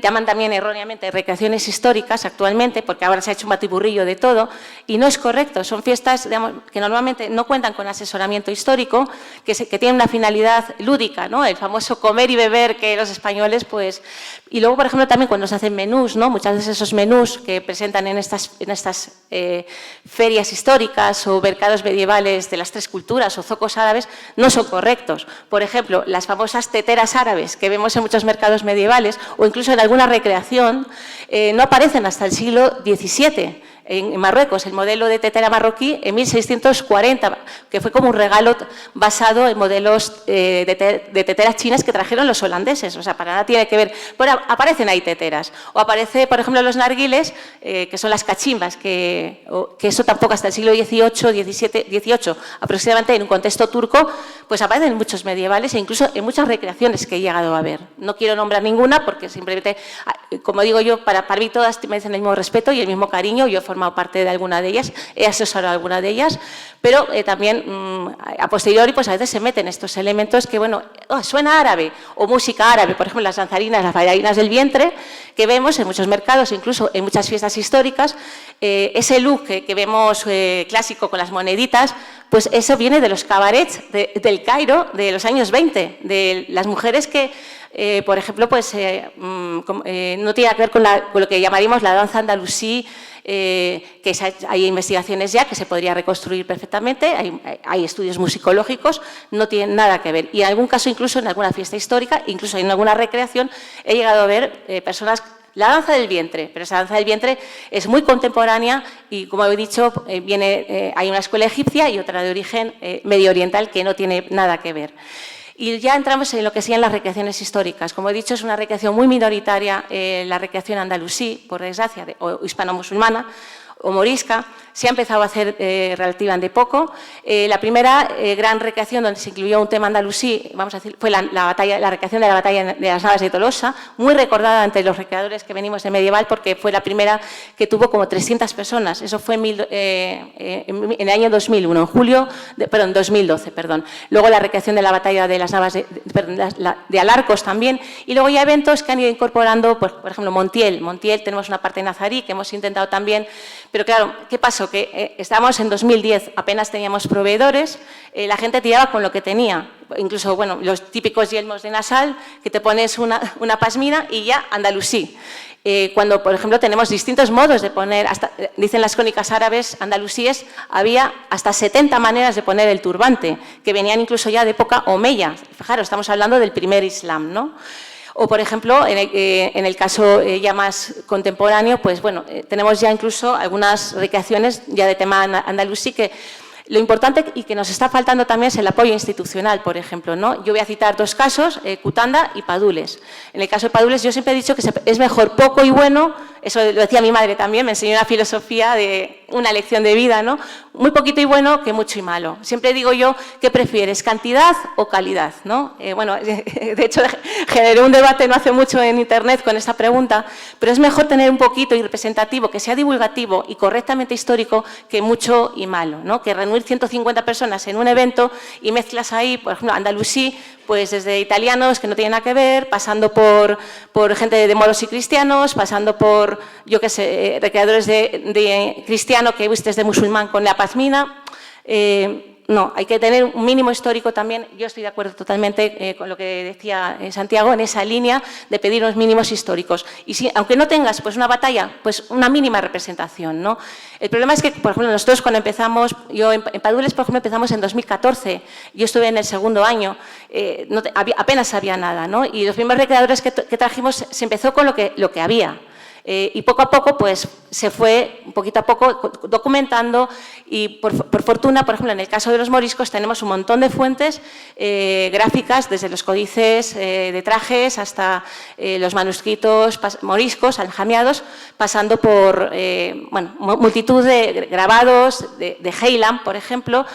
S4: llaman también erróneamente recreaciones históricas actualmente, porque ahora se ha hecho un batiburrillo de todo, y no es correcto. Son fiestas, digamos, que normalmente no cuentan con asesoramiento histórico, que tienen una finalidad lúdica, ¿no? El famoso comer y beber que los españoles, pues... Y luego, por ejemplo, también cuando se hacen menús, ¿no? Muchas veces esos menús que presentan en estas ferias históricas o mercados medievales de las tres culturas o zocos árabes no son correctos. Por ejemplo, las famosas teteras árabes que vemos en muchos mercados medievales o incluso en alguna recreación no aparecen hasta el siglo XVII. En Marruecos, el modelo de tetera marroquí en 1640, que fue como un regalo basado en modelos de teteras chinas que trajeron los holandeses. O sea, para nada tiene que ver. Bueno, aparecen ahí teteras. O aparece, por ejemplo, los narguiles, que son las cachimbas, que eso tampoco hasta el siglo XVIII, XVIII, aproximadamente en un contexto turco, pues aparecen en muchos medievales e incluso en muchas recreaciones que he llegado a ver. No quiero nombrar ninguna porque simplemente, como digo yo, para mí todas merecen el mismo respeto y el mismo cariño. Yo he formado parte de alguna de ellas, he asesorado alguna de ellas, pero también a posteriori pues a veces se meten estos elementos que, bueno, suena árabe o música árabe, por ejemplo, las danzarinas, las bailarinas del vientre, que vemos en muchos mercados, incluso en muchas fiestas históricas, ese look que vemos clásico con las moneditas, pues eso viene de los cabarets del Cairo de los años 20, de las mujeres que por ejemplo, pues no tiene que ver con lo que llamaríamos la danza andalusí, que hay investigaciones ya que se podría reconstruir perfectamente, hay estudios musicológicos, no tienen nada que ver. Y en algún caso, incluso en alguna fiesta histórica, incluso en alguna recreación, he llegado a ver personas... La danza del vientre, pero esa danza del vientre es muy contemporánea y, como he dicho, hay una escuela egipcia y otra de origen medio oriental que no tiene nada que ver. Y ya entramos en lo que serían las recreaciones históricas. Como he dicho, es una recreación muy minoritaria, la recreación andalusí, por desgracia, o hispano-musulmana, o morisca. Se ha empezado a hacer relativamente poco. La primera gran recreación donde se incluyó un tema andalusí, vamos a decir, fue la recreación de la batalla de las Navas de Tolosa, muy recordada entre los recreadores que venimos de medieval porque fue la primera que tuvo como 300 personas. Eso fue en el año 2001, en 2012, perdón. Luego la recreación de la batalla de las Navas de Alarcos también. Y luego ya eventos que han ido incorporando, pues, por ejemplo, Montiel. Montiel tenemos una parte nazarí que hemos intentado también. Pero claro, ¿qué pasó? Que estábamos en 2010, apenas teníamos proveedores, la gente tiraba con lo que tenía. Incluso, bueno, los típicos yelmos de Nasal, que te pones una pasmina y ya andalusí. Cuando, por ejemplo, tenemos distintos modos de poner, dicen las crónicas árabes andalusíes, había hasta 70 maneras de poner el turbante, que venían incluso ya de época omeya. Fijaros, estamos hablando del primer Islam, ¿no? O, por ejemplo, en el caso ya más contemporáneo, pues bueno, tenemos ya incluso algunas recreaciones ya de tema andalusí que lo importante y que nos está faltando también es el apoyo institucional, por ejemplo, ¿no? Yo voy a citar dos casos, Cutanda y Padules. En el caso de Padules yo siempre he dicho que es mejor poco y bueno, eso lo decía mi madre también, me enseñó una filosofía de una lección de vida, ¿no? Muy poquito y bueno que mucho y malo. Siempre digo yo, ¿qué prefieres, cantidad o calidad? ¿No? Bueno, de hecho generé un debate no hace mucho en internet con esta pregunta, pero es mejor tener un poquito y representativo, que sea divulgativo y correctamente histórico, que mucho y malo, ¿no? Que reunir 150 personas en un evento y mezclas ahí, por ejemplo, andalusí, pues desde italianos que no tienen nada que ver, pasando por gente de moros y cristianos, pasando por, yo qué sé, recreadores de cristiano que vistes de musulmán con la pasmina. No, hay que tener un mínimo histórico también. Yo estoy de acuerdo totalmente con lo que decía Santiago en esa línea de pedir unos mínimos históricos. Y si, aunque no tengas pues una batalla, pues una mínima representación, ¿no? El problema es que, por ejemplo, nosotros cuando empezamos, yo en Padules, por ejemplo, empezamos en 2014, yo estuve en el segundo año, apenas había nada, ¿no? Y los primeros recreadores que trajimos se empezó con lo que había. Y poco a poco pues, se fue, poquito a poco, documentando y por fortuna, por ejemplo, en el caso de los moriscos tenemos un montón de fuentes gráficas, desde los códices de trajes hasta los manuscritos moriscos, aljamiados, pasando por bueno, multitud de grabados de Heilam, por ejemplo,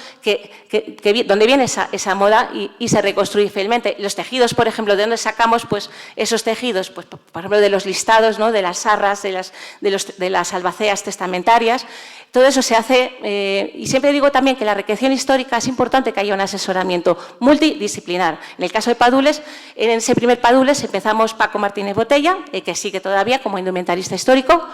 S4: donde viene esa moda y se reconstruye fielmente. Los tejidos, por ejemplo, ¿de dónde sacamos pues, esos tejidos? Pues, por ejemplo, de los listados, ¿no? De las sarras, de las albaceas testamentarias. Todo eso se hace, y siempre digo también que la recreación histórica es importante que haya un asesoramiento multidisciplinar. En el caso de Padules, en ese primer Padules empezamos Paco Martínez Botella, que sigue todavía como indumentarista histórico,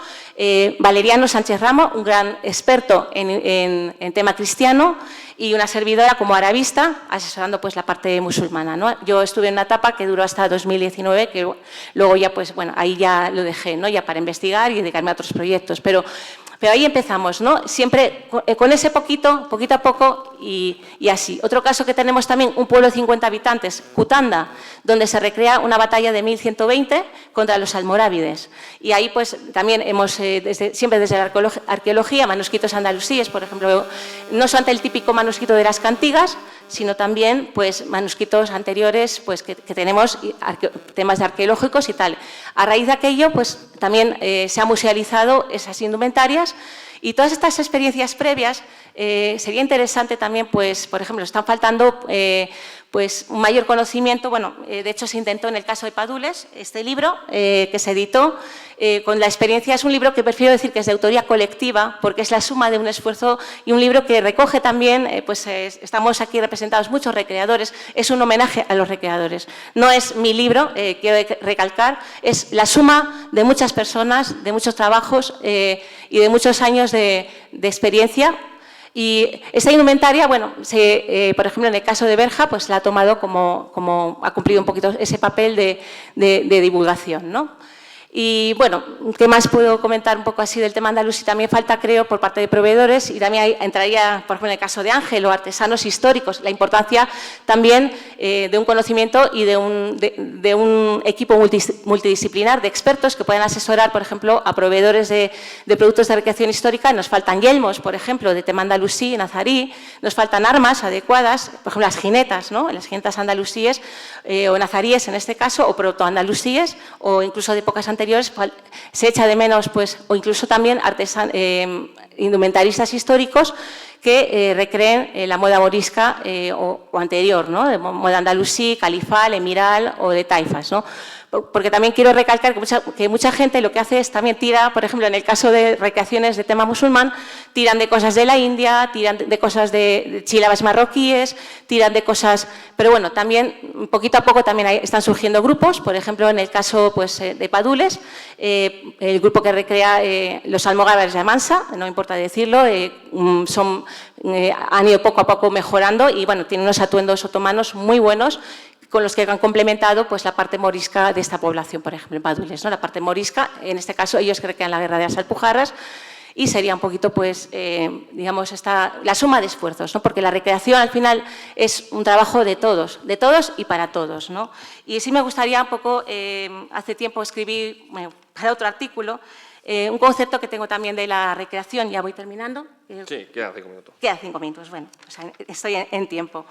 S4: Valeriano Sánchez Ramo, un gran experto en tema cristiano, y una servidora como arabista, asesorando pues, la parte musulmana, ¿no? Yo estuve en una etapa que duró hasta 2019, que luego ya, pues, bueno, ahí ya lo dejé, ¿no? Ya para investigar y dedicarme a otros proyectos, pero ahí empezamos, ¿no? Siempre con ese poquito a poco y así. Otro caso que tenemos también, un pueblo de 50 habitantes, Cutanda, donde se recrea una batalla de 1120 contra los almorávides. Y ahí pues también hemos, siempre desde la arqueología, manuscritos andalusíes, por ejemplo, no solamente el típico manuscrito de las cantigas, sino también pues, manuscritos anteriores pues, que tenemos, temas arqueológicos y tal. A raíz de aquello, pues también se han musealizado esas indumentarias y todas estas experiencias previas, sería interesante también, pues, por ejemplo, están faltando pues, un mayor conocimiento. Bueno, de hecho se intentó en el caso de Padules, este libro que se editó, con la experiencia, es un libro que prefiero decir que es de autoría colectiva, porque es la suma de un esfuerzo y un libro que recoge también, pues estamos aquí representados muchos recreadores, es un homenaje a los recreadores. No es mi libro, quiero recalcar, es la suma de muchas personas, de muchos trabajos y de muchos años de experiencia. Y esta indumentaria, bueno, por ejemplo, en el caso de Berja, pues la ha tomado como ha cumplido un poquito ese papel de divulgación, ¿no? Y bueno, ¿qué más puedo comentar un poco así del tema andaluz? Y también falta, creo, por parte de proveedores, y también ahí entraría, por ejemplo, en el caso de Ángel o artesanos históricos, la importancia también de un conocimiento y de un equipo multidisciplinar de expertos que puedan asesorar, por ejemplo, a proveedores de productos de recreación histórica. Nos faltan yelmos, por ejemplo, de tema andalusí, nazarí, nos faltan armas adecuadas, por ejemplo, las jinetas, ¿no? Las jinetas andalusíes o nazaríes en este caso, o protoandalusíes, o incluso de épocas anteriores, se echa de menos, pues, o incluso también indumentaristas históricos que recreen la moda morisca o anterior, ¿no? De moda andalusí, califal, emiral o de taifas, ¿no? Porque también quiero recalcar que mucha gente lo que hace es también tira, por ejemplo, en el caso de recreaciones de tema musulmán, tiran de cosas de la India, tiran de cosas de chílabas marroquíes, tiran de cosas... Pero bueno, también poquito a poco también están surgiendo grupos, por ejemplo, en el caso pues, de Padules, el grupo que recrea los almogávares de Amansa, no importa decirlo, han ido poco a poco mejorando y bueno, tienen unos atuendos otomanos muy buenos, con los que han complementado pues, la parte morisca de esta población, por ejemplo, en Padules, ¿no? La parte morisca, en este caso, ellos recrean la guerra de las Alpujarras y sería un poquito, pues, digamos, la suma de esfuerzos, ¿no? Porque la recreación, al final, es un trabajo de todos y para todos, ¿no? Y sí me gustaría un poco, hace tiempo escribí, bueno, para otro artículo, un concepto que tengo también de la recreación, ya voy terminando.
S2: Sí, quedan 5 minutos.
S4: Quedan 5 minutos, bueno, o sea, estoy en tiempo.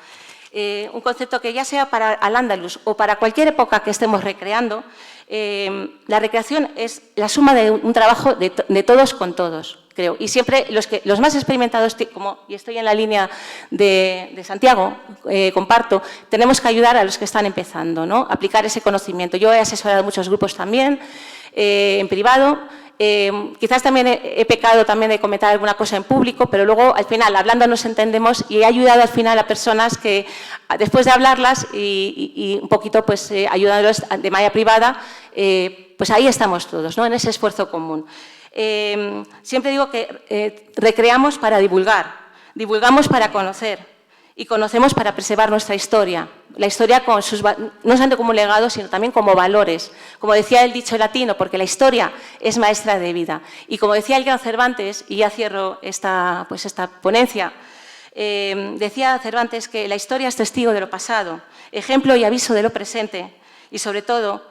S4: Un concepto que ya sea para Al-Ándalus o para cualquier época que estemos recreando, la recreación es la suma de un trabajo de todos con todos, creo. Y siempre los más experimentados, y estoy en la línea de Santiago, comparto, tenemos que ayudar a los que están empezando, ¿no? Aplicar ese conocimiento. Yo he asesorado muchos grupos también, en privado. Quizás también he pecado también de comentar alguna cosa en público, pero luego al final hablando nos entendemos y he ayudado al final a personas que después de hablarlas y un poquito pues ayudándolos de manera privada, pues ahí estamos todos, ¿no? En ese esfuerzo común. Siempre digo que recreamos para divulgar, divulgamos para conocer y conocemos para preservar nuestra historia. La historia con sus, no solamente como legado, sino también como valores. Como decía el dicho latino, porque la historia es maestra de vida. Y como decía el gran Cervantes, y ya cierro esta ponencia, decía Cervantes que la historia es testigo de lo pasado, ejemplo y aviso de lo presente y, sobre todo,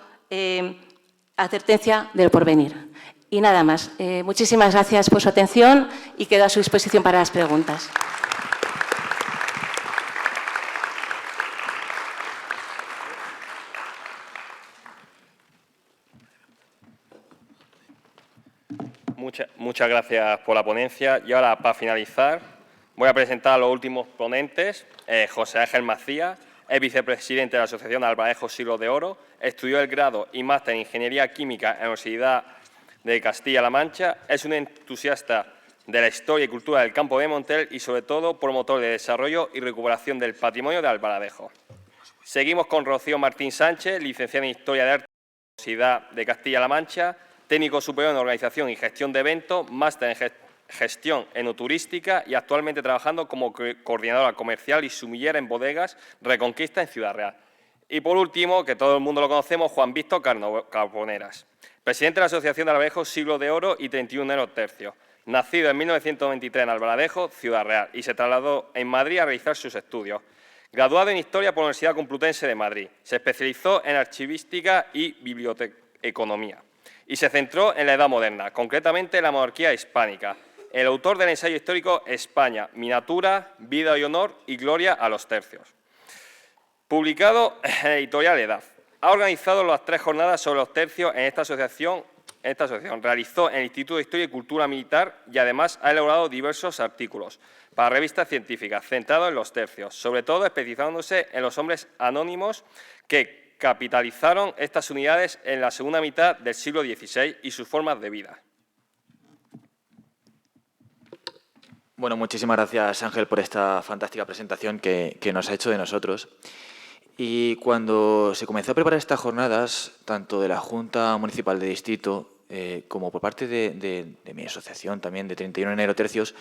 S4: advertencia de lo porvenir. Y nada más. Muchísimas gracias por su atención y quedo a su disposición para las preguntas.
S2: Muchas gracias por la ponencia. Y ahora, para finalizar, voy a presentar a los últimos ponentes. José Ángel Macías es vicepresidente de la Asociación Albaladejo Siglos de Oro, estudió el grado y máster en Ingeniería Química en la Universidad de Castilla-La Mancha, es un entusiasta de la historia y cultura del campo de Montiel y, sobre todo, promotor de desarrollo y recuperación del patrimonio de Albaladejo. Seguimos con Rocío Martín Sánchez, licenciada en Historia de Arte de la Universidad de Castilla-La Mancha, técnico superior en Organización y Gestión de Eventos, máster en Gestión enoturística y actualmente trabajando como coordinadora comercial y sumillera en bodegas Reconquista en Ciudad Real. Y por último, que todo el mundo lo conocemos, Juan Víctor Carboneras, presidente de la Asociación de Albaladejo Siglo de Oro y 31 tercios, nacido en 1923 en Albaladejo, Ciudad Real, y se trasladó en Madrid a realizar sus estudios. Graduado en Historia por la Universidad Complutense de Madrid, se especializó en Archivística y Biblioteconomía y se centró en la Edad Moderna, concretamente en la monarquía hispánica. El autor del ensayo histórico España, Miniatura, Vida y Honor y Gloria a los Tercios. Publicado en la editorial Edad. Ha organizado las 3 jornadas sobre los tercios en esta asociación. Realizó en el Instituto de Historia y Cultura Militar y además ha elaborado diversos artículos para revistas científicas centrados en los tercios, sobre todo especializándose en los hombres anónimos que capitalizaron estas unidades en la segunda mitad del siglo XVI y sus formas de vida.
S5: Bueno, muchísimas gracias, Ángel, por esta fantástica presentación que nos ha hecho de nosotros. Y cuando se comenzó a preparar estas jornadas, tanto de la Junta Municipal de Distrito como por parte de mi asociación también, de 31 tercios,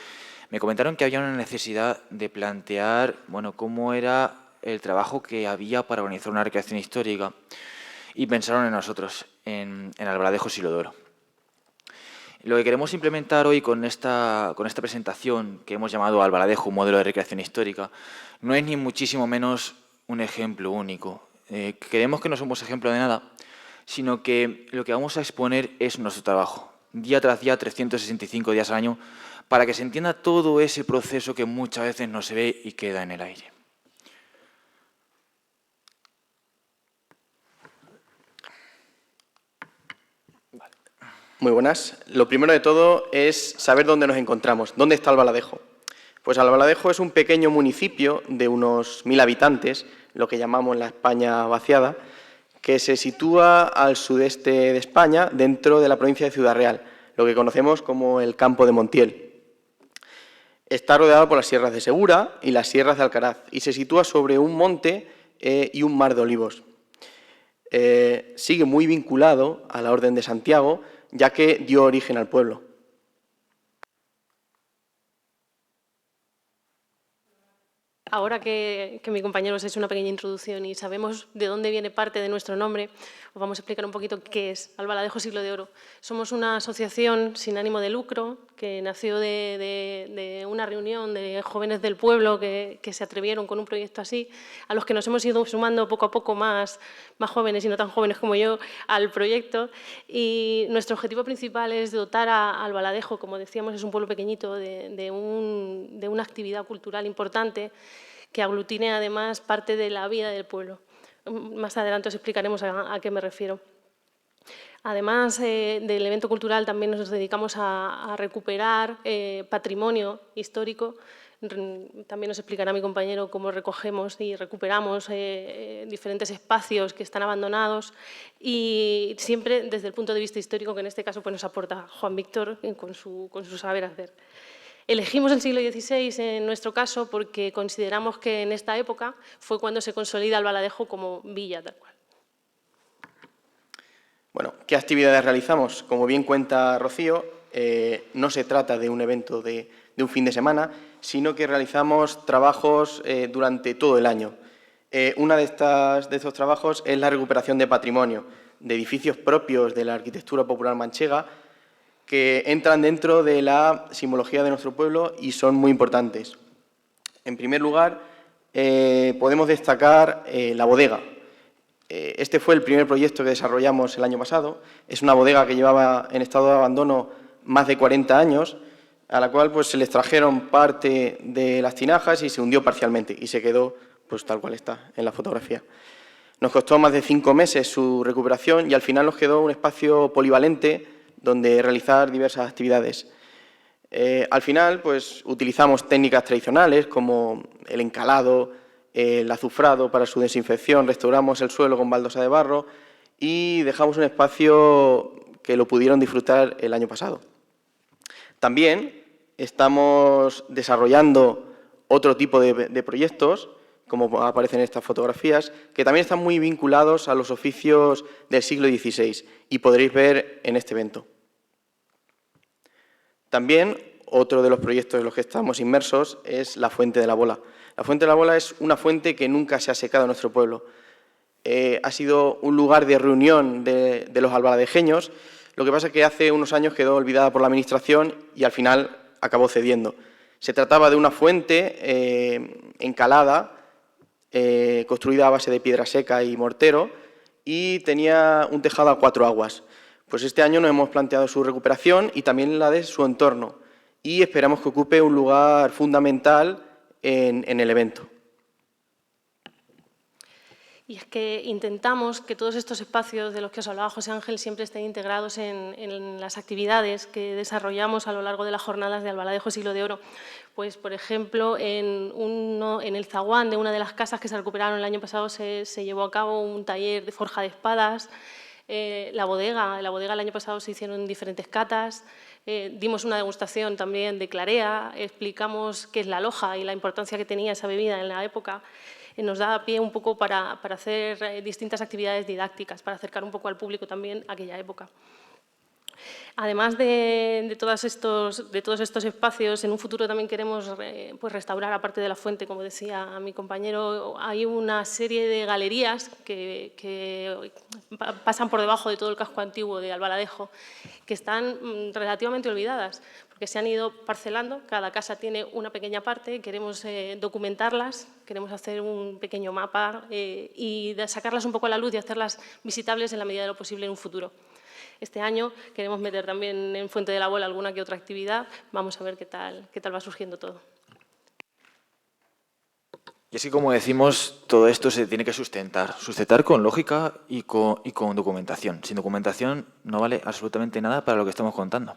S5: me comentaron que había una necesidad de plantear, bueno, cómo era el trabajo que había para organizar una recreación histórica y pensaron en nosotros, en Albaladejo Siglo de Oro. Lo que queremos implementar hoy con esta presentación que hemos llamado Albaladejo, un modelo de recreación histórica, no es ni muchísimo menos un ejemplo único. Creemos que no somos ejemplo de nada, sino que lo que vamos a exponer es nuestro trabajo, día tras día, 365 días al año, para que se entienda todo ese proceso que muchas veces no se ve y queda en el aire.
S6: Muy buenas. Lo primero de todo es saber dónde nos encontramos. ¿Dónde está Albaladejo? Pues Albaladejo es un pequeño municipio de unos 1000 habitantes, lo que llamamos la España vaciada, que se sitúa al sudeste de España, dentro de la provincia de Ciudad Real, lo que conocemos como el Campo de Montiel. Está rodeado por las sierras de Segura y las sierras de Alcaraz y se sitúa sobre un monte y un mar de olivos. Sigue muy vinculado a la Orden de Santiago, ya que dio origen al pueblo.
S7: Ahora que mi compañero os ha hecho una pequeña introducción y sabemos de dónde viene parte de nuestro nombre, os vamos a explicar un poquito qué es Albaladejo Siglo de Oro. Somos una asociación sin ánimo de lucro que nació de una reunión de jóvenes del pueblo que se atrevieron con un proyecto así, a los que nos hemos ido sumando poco a poco más jóvenes y no tan jóvenes como yo al proyecto. Y nuestro objetivo principal es dotar a Albaladejo, como decíamos, es un pueblo pequeñito, de una actividad cultural importante que aglutine además parte de la vida del pueblo. Más adelante os explicaremos a qué me refiero. Además del evento cultural, también nos dedicamos a recuperar patrimonio histórico. También nos explicará mi compañero cómo recogemos y recuperamos diferentes espacios que están abandonados y siempre desde el punto de vista histórico, que en este caso pues, nos aporta Juan Víctor con su saber hacer. Elegimos el siglo XVI en nuestro caso porque consideramos que en esta época fue cuando se consolida Albaladejo como villa tal cual.
S6: Bueno, ¿qué actividades realizamos? Como bien cuenta Rocío, no se trata de un evento de un fin de semana, sino que realizamos trabajos durante todo el año. Uno de estos trabajos es la recuperación de patrimonio, de edificios propios de la arquitectura popular manchega, que entran dentro de la simbología de nuestro pueblo y son muy importantes. En primer lugar, podemos destacar la bodega. Este fue el primer proyecto que desarrollamos el año pasado. Es una bodega que llevaba en estado de abandono más de 40 años, a la cual pues, se le extrajeron parte de las tinajas y se hundió parcialmente y se quedó pues, tal cual está en la fotografía. Nos costó más de 5 meses su recuperación y al final nos quedó un espacio polivalente donde realizar diversas actividades. Al final pues, utilizamos técnicas tradicionales como el encalado, el azufrado para su desinfección, restauramos el suelo con baldosa de barro y dejamos un espacio que lo pudieron disfrutar el año pasado. También estamos desarrollando otro tipo de proyectos, como aparecen en estas fotografías, que también están muy vinculados a los oficios del siglo XVI y podréis ver en este evento. También otro de los proyectos en los que estamos inmersos es la Fuente de la Bola. La Fuente de la Bola es una fuente que nunca se ha secado en nuestro pueblo. Ha sido un lugar de reunión de los albaladejeños. Lo que pasa es que hace unos años quedó olvidada por la Administración y al final acabó cediendo. Se trataba de una fuente encalada, construida a base de piedra seca y mortero, y tenía un tejado a 4 aguas. Pues este año nos hemos planteado su recuperación y también la de su entorno, y esperamos que ocupe un lugar fundamental en el evento.
S7: Y es que intentamos que todos estos espacios de los que os hablaba José Ángel siempre estén integrados en las actividades que desarrollamos a lo largo de las jornadas de Albaladejo Siglo de Oro. Pues, por ejemplo, en el zaguán de una de las casas que se recuperaron el año pasado se llevó a cabo un taller de forja de espadas. La bodega el año pasado se hicieron diferentes catas. Dimos una degustación también de clarea, explicamos qué es la loja y la importancia que tenía esa bebida en la época. Nos da pie un poco para hacer distintas actividades didácticas, para acercar un poco al público también a aquella época. Además de todos estos espacios, en un futuro también queremos pues restaurar, aparte de la fuente, como decía mi compañero, hay una serie de galerías que pasan por debajo de todo el casco antiguo de Albaladejo, que están relativamente olvidadas, porque se han ido parcelando, cada casa tiene una pequeña parte, queremos documentarlas, queremos hacer un pequeño mapa y sacarlas un poco a la luz y hacerlas visitables en la medida de lo posible en un futuro. Este año queremos meter también en Fuente de la Bola alguna que otra actividad. Vamos a ver qué tal va surgiendo todo.
S5: Y es que, como decimos, todo esto se tiene que sustentar con lógica y con documentación. Sin documentación no vale absolutamente nada para lo que estamos contando.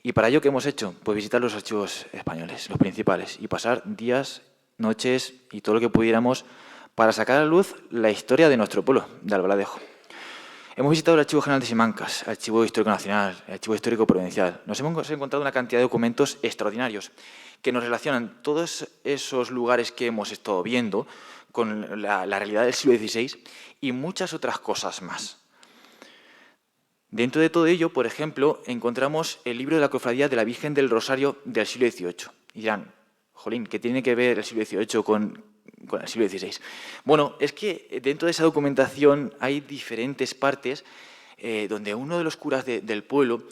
S5: Y para ello, ¿qué hemos hecho? Pues visitar los archivos españoles, los principales, y pasar días, noches y todo lo que pudiéramos para sacar a la luz la historia de nuestro pueblo, de Albaladejo. Hemos visitado el Archivo General de Simancas, el Archivo Histórico Nacional, el Archivo Histórico Provincial. Nos hemos encontrado una cantidad de documentos extraordinarios que nos relacionan todos esos lugares que hemos estado viendo con la realidad del siglo XVI y muchas otras cosas más. Dentro de todo ello, por ejemplo, encontramos el libro de la Cofradía de la Virgen del Rosario del siglo XVIII. Y dirán, jolín, ¿qué tiene que ver el siglo XVIII con el siglo XVI? Bueno, es que dentro de esa documentación hay diferentes partes donde uno de los curas del pueblo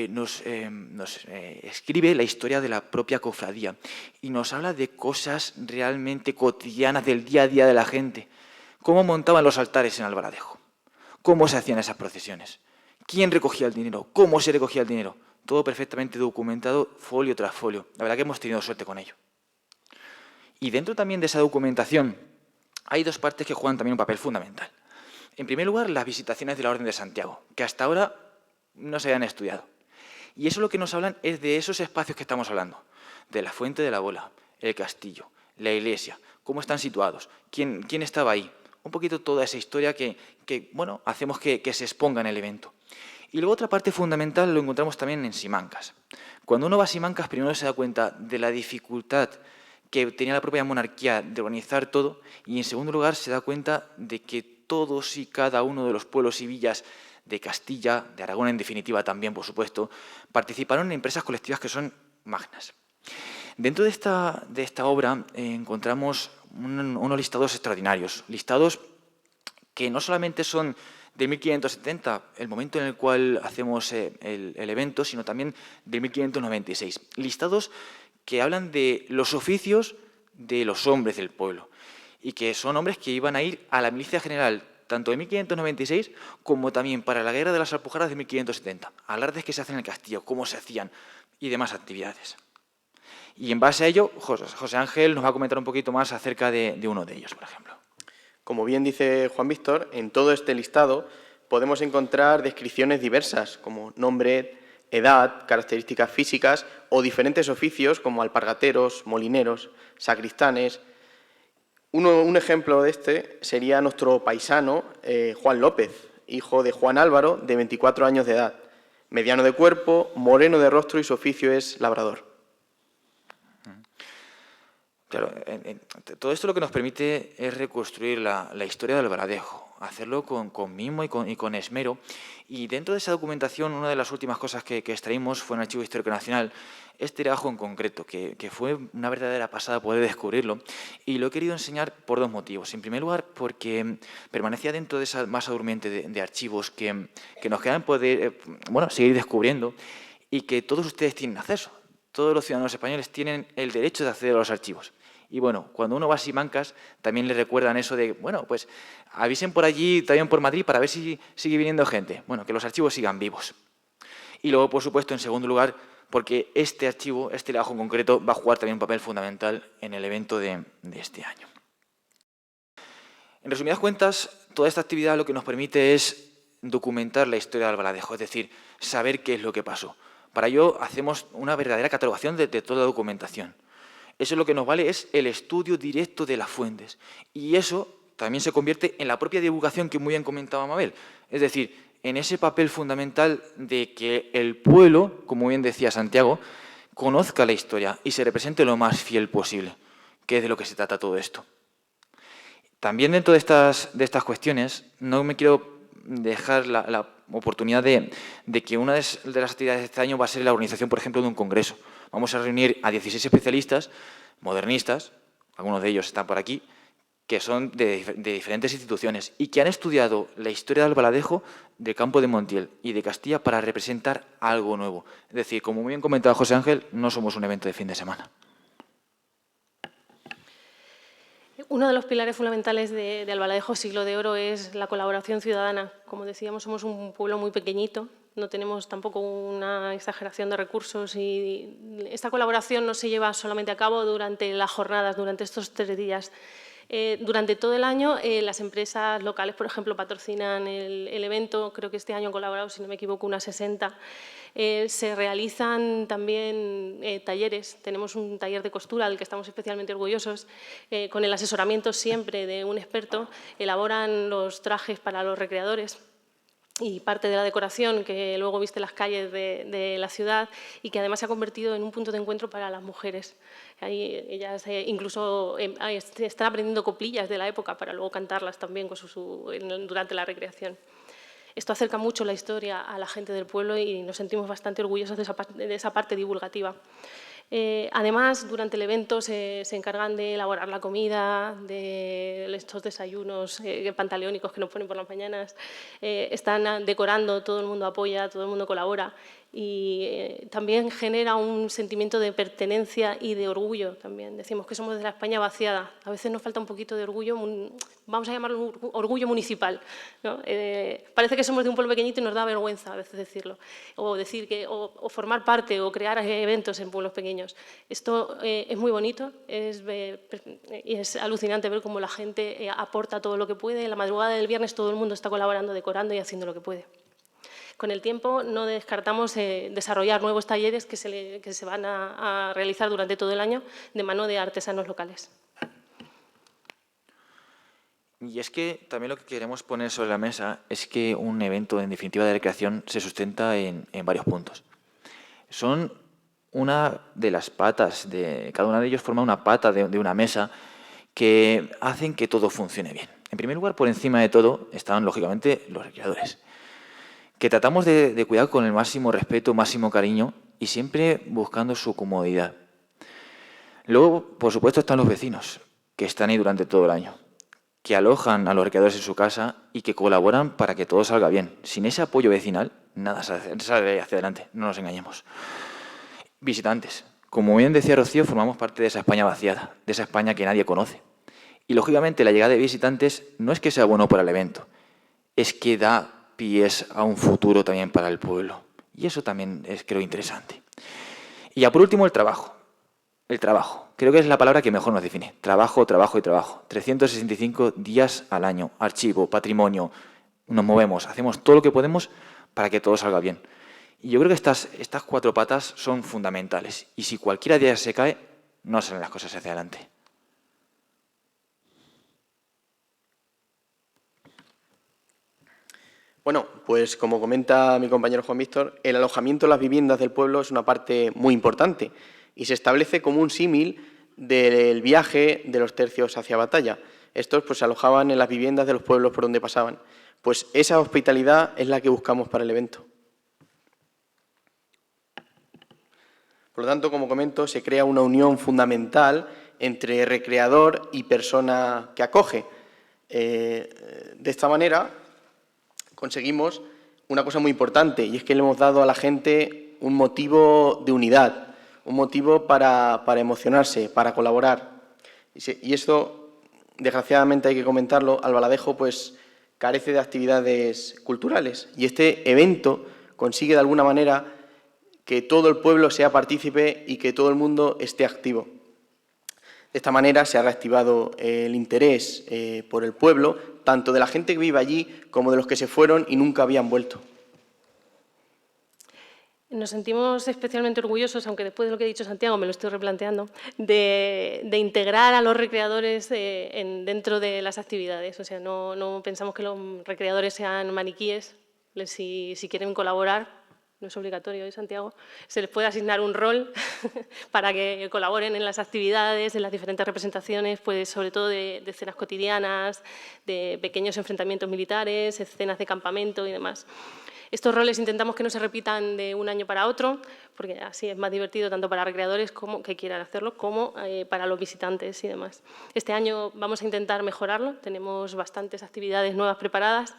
S5: nos escribe la historia de la propia cofradía y nos habla de cosas realmente cotidianas del día a día de la gente. Cómo montaban los altares en Albaladejo, cómo se hacían esas procesiones, quién recogía el dinero, cómo se recogía el dinero. Todo perfectamente documentado, folio tras folio. La verdad que hemos tenido suerte con ello. Y dentro también de esa documentación hay dos partes que juegan también un papel fundamental. En primer lugar, las visitaciones de la Orden de Santiago, que hasta ahora no se habían estudiado. Y eso lo que nos hablan es de esos espacios que estamos hablando, de la Fuente de la Bola, el castillo, la iglesia, cómo están situados, quién estaba ahí. Un poquito toda esa historia que bueno, hacemos que se exponga en el evento. Y luego otra parte fundamental lo encontramos también en Simancas. Cuando uno va a Simancas, primero se da cuenta de la dificultad que tenía la propia monarquía de organizar todo, y en segundo lugar se da cuenta de que todos y cada uno de los pueblos y villas de Castilla, de Aragón en definitiva también, por supuesto, participaron en empresas colectivas que son magnas. Dentro de esta obra encontramos unos listados extraordinarios, listados que no solamente son de 1570, el momento en el cual hacemos el evento, sino también de 1596. Listados que hablan de los oficios de los hombres del pueblo y que son hombres que iban a ir a la milicia general tanto de 1596 como también para la Guerra de las Alpujarras de 1570, alardes que se hacen en el castillo, cómo se hacían y demás actividades. Y en base a ello, José Ángel nos va a comentar un poquito más acerca de uno de ellos, por ejemplo.
S6: Como bien dice Juan Víctor, en todo este listado podemos encontrar descripciones diversas, como nombre, edad, características físicas o diferentes oficios como alpargateros, molineros, sacristanes. Un ejemplo de este sería nuestro paisano Juan López, hijo de Juan Álvaro, de 24 años de edad, mediano de cuerpo, moreno de rostro y su oficio es labrador.
S5: Claro, todo esto lo que nos permite es reconstruir la historia del Albaladejo, hacerlo con mimo y con esmero. Y dentro de esa documentación, una de las últimas cosas que extraímos fue en el Archivo Histórico Nacional, este trabajo en concreto, que fue una verdadera pasada poder descubrirlo. Y lo he querido enseñar por dos motivos. En primer lugar, porque permanecía dentro de esa masa durmiente de archivos que nos quedan poder seguir descubriendo y que todos ustedes tienen acceso. Todos los ciudadanos españoles tienen el derecho de acceder a los archivos. Y bueno, cuando uno va a Simancas, también le recuerdan eso de, bueno, pues avisen por allí, también por Madrid, para ver si sigue viniendo gente. Bueno, que los archivos sigan vivos. Y luego, por supuesto, en segundo lugar, porque este archivo, este trabajo en concreto, va a jugar también un papel fundamental en el evento de este año. En resumidas cuentas, toda esta actividad lo que nos permite es documentar la historia de Albaladejo, es decir, saber qué es lo que pasó. Para ello, hacemos una verdadera catalogación de toda la documentación. Eso lo que nos vale es el estudio directo de las fuentes. Y eso también se convierte en la propia divulgación que muy bien comentaba Mabel. Es decir, en ese papel fundamental de que el pueblo, como bien decía Santiago, conozca la historia y se represente lo más fiel posible, que es de lo que se trata todo esto. También dentro de estas cuestiones, no me quiero dejar la oportunidad de que una de las actividades de este año va a ser la organización, por ejemplo, de un congreso. Vamos a reunir a 16 especialistas, modernistas, algunos de ellos están por aquí, que son de diferentes instituciones y que han estudiado la historia del Albaladejo, del campo de Montiel y de Castilla para representar algo nuevo. Es decir, como muy bien comentaba José Ángel, no somos un evento de fin de semana.
S7: Uno de los pilares fundamentales de Albaladejo Siglo de Oro es la colaboración ciudadana. Como decíamos, somos un pueblo muy pequeñito, no tenemos tampoco una exageración de recursos y esta colaboración no se lleva solamente a cabo durante las jornadas, durante estos 3 días. Durante todo el año las empresas locales, por ejemplo, patrocinan el evento, creo que este año han colaborado, si no me equivoco, unas 60. Se realizan también talleres, tenemos un taller de costura del que estamos especialmente orgullosos, con el asesoramiento siempre de un experto, elaboran los trajes para los recreadores y parte de la decoración que luego viste en las calles de la ciudad y que además se ha convertido en un punto de encuentro para las mujeres. Ahí ellas incluso están aprendiendo coplillas de la época para luego cantarlas también durante la recreación. Esto acerca mucho la historia a la gente del pueblo y nos sentimos bastante orgullosos de esa parte divulgativa. Además, durante el evento se encargan de elaborar la comida, de estos desayunos pantaleónicos que nos ponen por las mañanas. Están decorando, todo el mundo apoya, todo el mundo colabora. Y también genera un sentimiento de pertenencia y de orgullo también. Decimos que somos de la España vaciada. A veces nos falta un poquito de orgullo, vamos a llamarlo orgullo municipal, ¿no? Parece que somos de un pueblo pequeñito y nos da vergüenza a veces decirlo. O decir o formar parte o crear eventos en pueblos pequeños. Esto es muy bonito y es alucinante ver cómo la gente aporta todo lo que puede. En la madrugada del viernes todo el mundo está colaborando, decorando y haciendo lo que puede. Con el tiempo no descartamos desarrollar nuevos talleres que se van a realizar durante todo el año de mano de artesanos locales.
S5: Y es que también lo que queremos poner sobre la mesa es que un evento, en definitiva, de recreación se sustenta en varios puntos. Son una de las patas, cada una de ellos forma una pata de una mesa que hacen que todo funcione bien. En primer lugar, por encima de todo, están, lógicamente, los recreadores, que tratamos de cuidar con el máximo respeto, máximo cariño y siempre buscando su comodidad. Luego, por supuesto, están los vecinos, que están ahí durante todo el año, que alojan a los recreadores en su casa y que colaboran para que todo salga bien. Sin ese apoyo vecinal, nada sale hacia adelante, no nos engañemos. Visitantes. Como bien decía Rocío, formamos parte de esa España vaciada, de esa España que nadie conoce. Y, lógicamente, la llegada de visitantes no es que sea bueno para el evento, es que da pies a un futuro también para el pueblo. Y eso también es, creo, interesante. Y ya por último, el trabajo. El trabajo. Creo que es la palabra que mejor nos define. Trabajo, trabajo y trabajo. 365 días al año. Archivo, patrimonio. Nos movemos, hacemos todo lo que podemos para que todo salga bien. Y yo creo que estas 4 patas son fundamentales. Y si cualquiera de ellas se cae, no salen las cosas hacia adelante.
S6: Bueno, pues como comenta mi compañero Juan Víctor, el alojamiento en las viviendas del pueblo es una parte muy importante y se establece como un símil del viaje de los tercios hacia batalla. Estos pues, se alojaban en las viviendas de los pueblos por donde pasaban. Pues esa hospitalidad es la que buscamos para el evento. Por lo tanto, como comento, se crea una unión fundamental entre recreador y persona que acoge. De esta manera conseguimos una cosa muy importante y es que le hemos dado a la gente un motivo de unidad, un motivo para emocionarse, para colaborar. Y esto, desgraciadamente hay que comentarlo, Albaladejo pues carece de actividades culturales y este evento consigue de alguna manera que todo el pueblo sea partícipe y que todo el mundo esté activo. De esta manera se ha reactivado el interés por el pueblo, tanto de la gente que vive allí como de los que se fueron y nunca habían vuelto.
S7: Nos sentimos especialmente orgullosos, aunque después de lo que ha dicho Santiago me lo estoy replanteando, de integrar a los recreadores dentro de las actividades. O sea, no pensamos que los recreadores sean maniquíes. Si quieren colaborar, no es obligatorio, Santiago, se les puede asignar un rol para que colaboren en las actividades, en las diferentes representaciones, pues sobre todo de escenas cotidianas, de pequeños enfrentamientos militares, escenas de campamento y demás. Estos roles intentamos que no se repitan de un año para otro, porque así es más divertido tanto para recreadores como que quieran hacerlo, como para los visitantes y demás. Este año vamos a intentar mejorarlo, tenemos bastantes actividades nuevas preparadas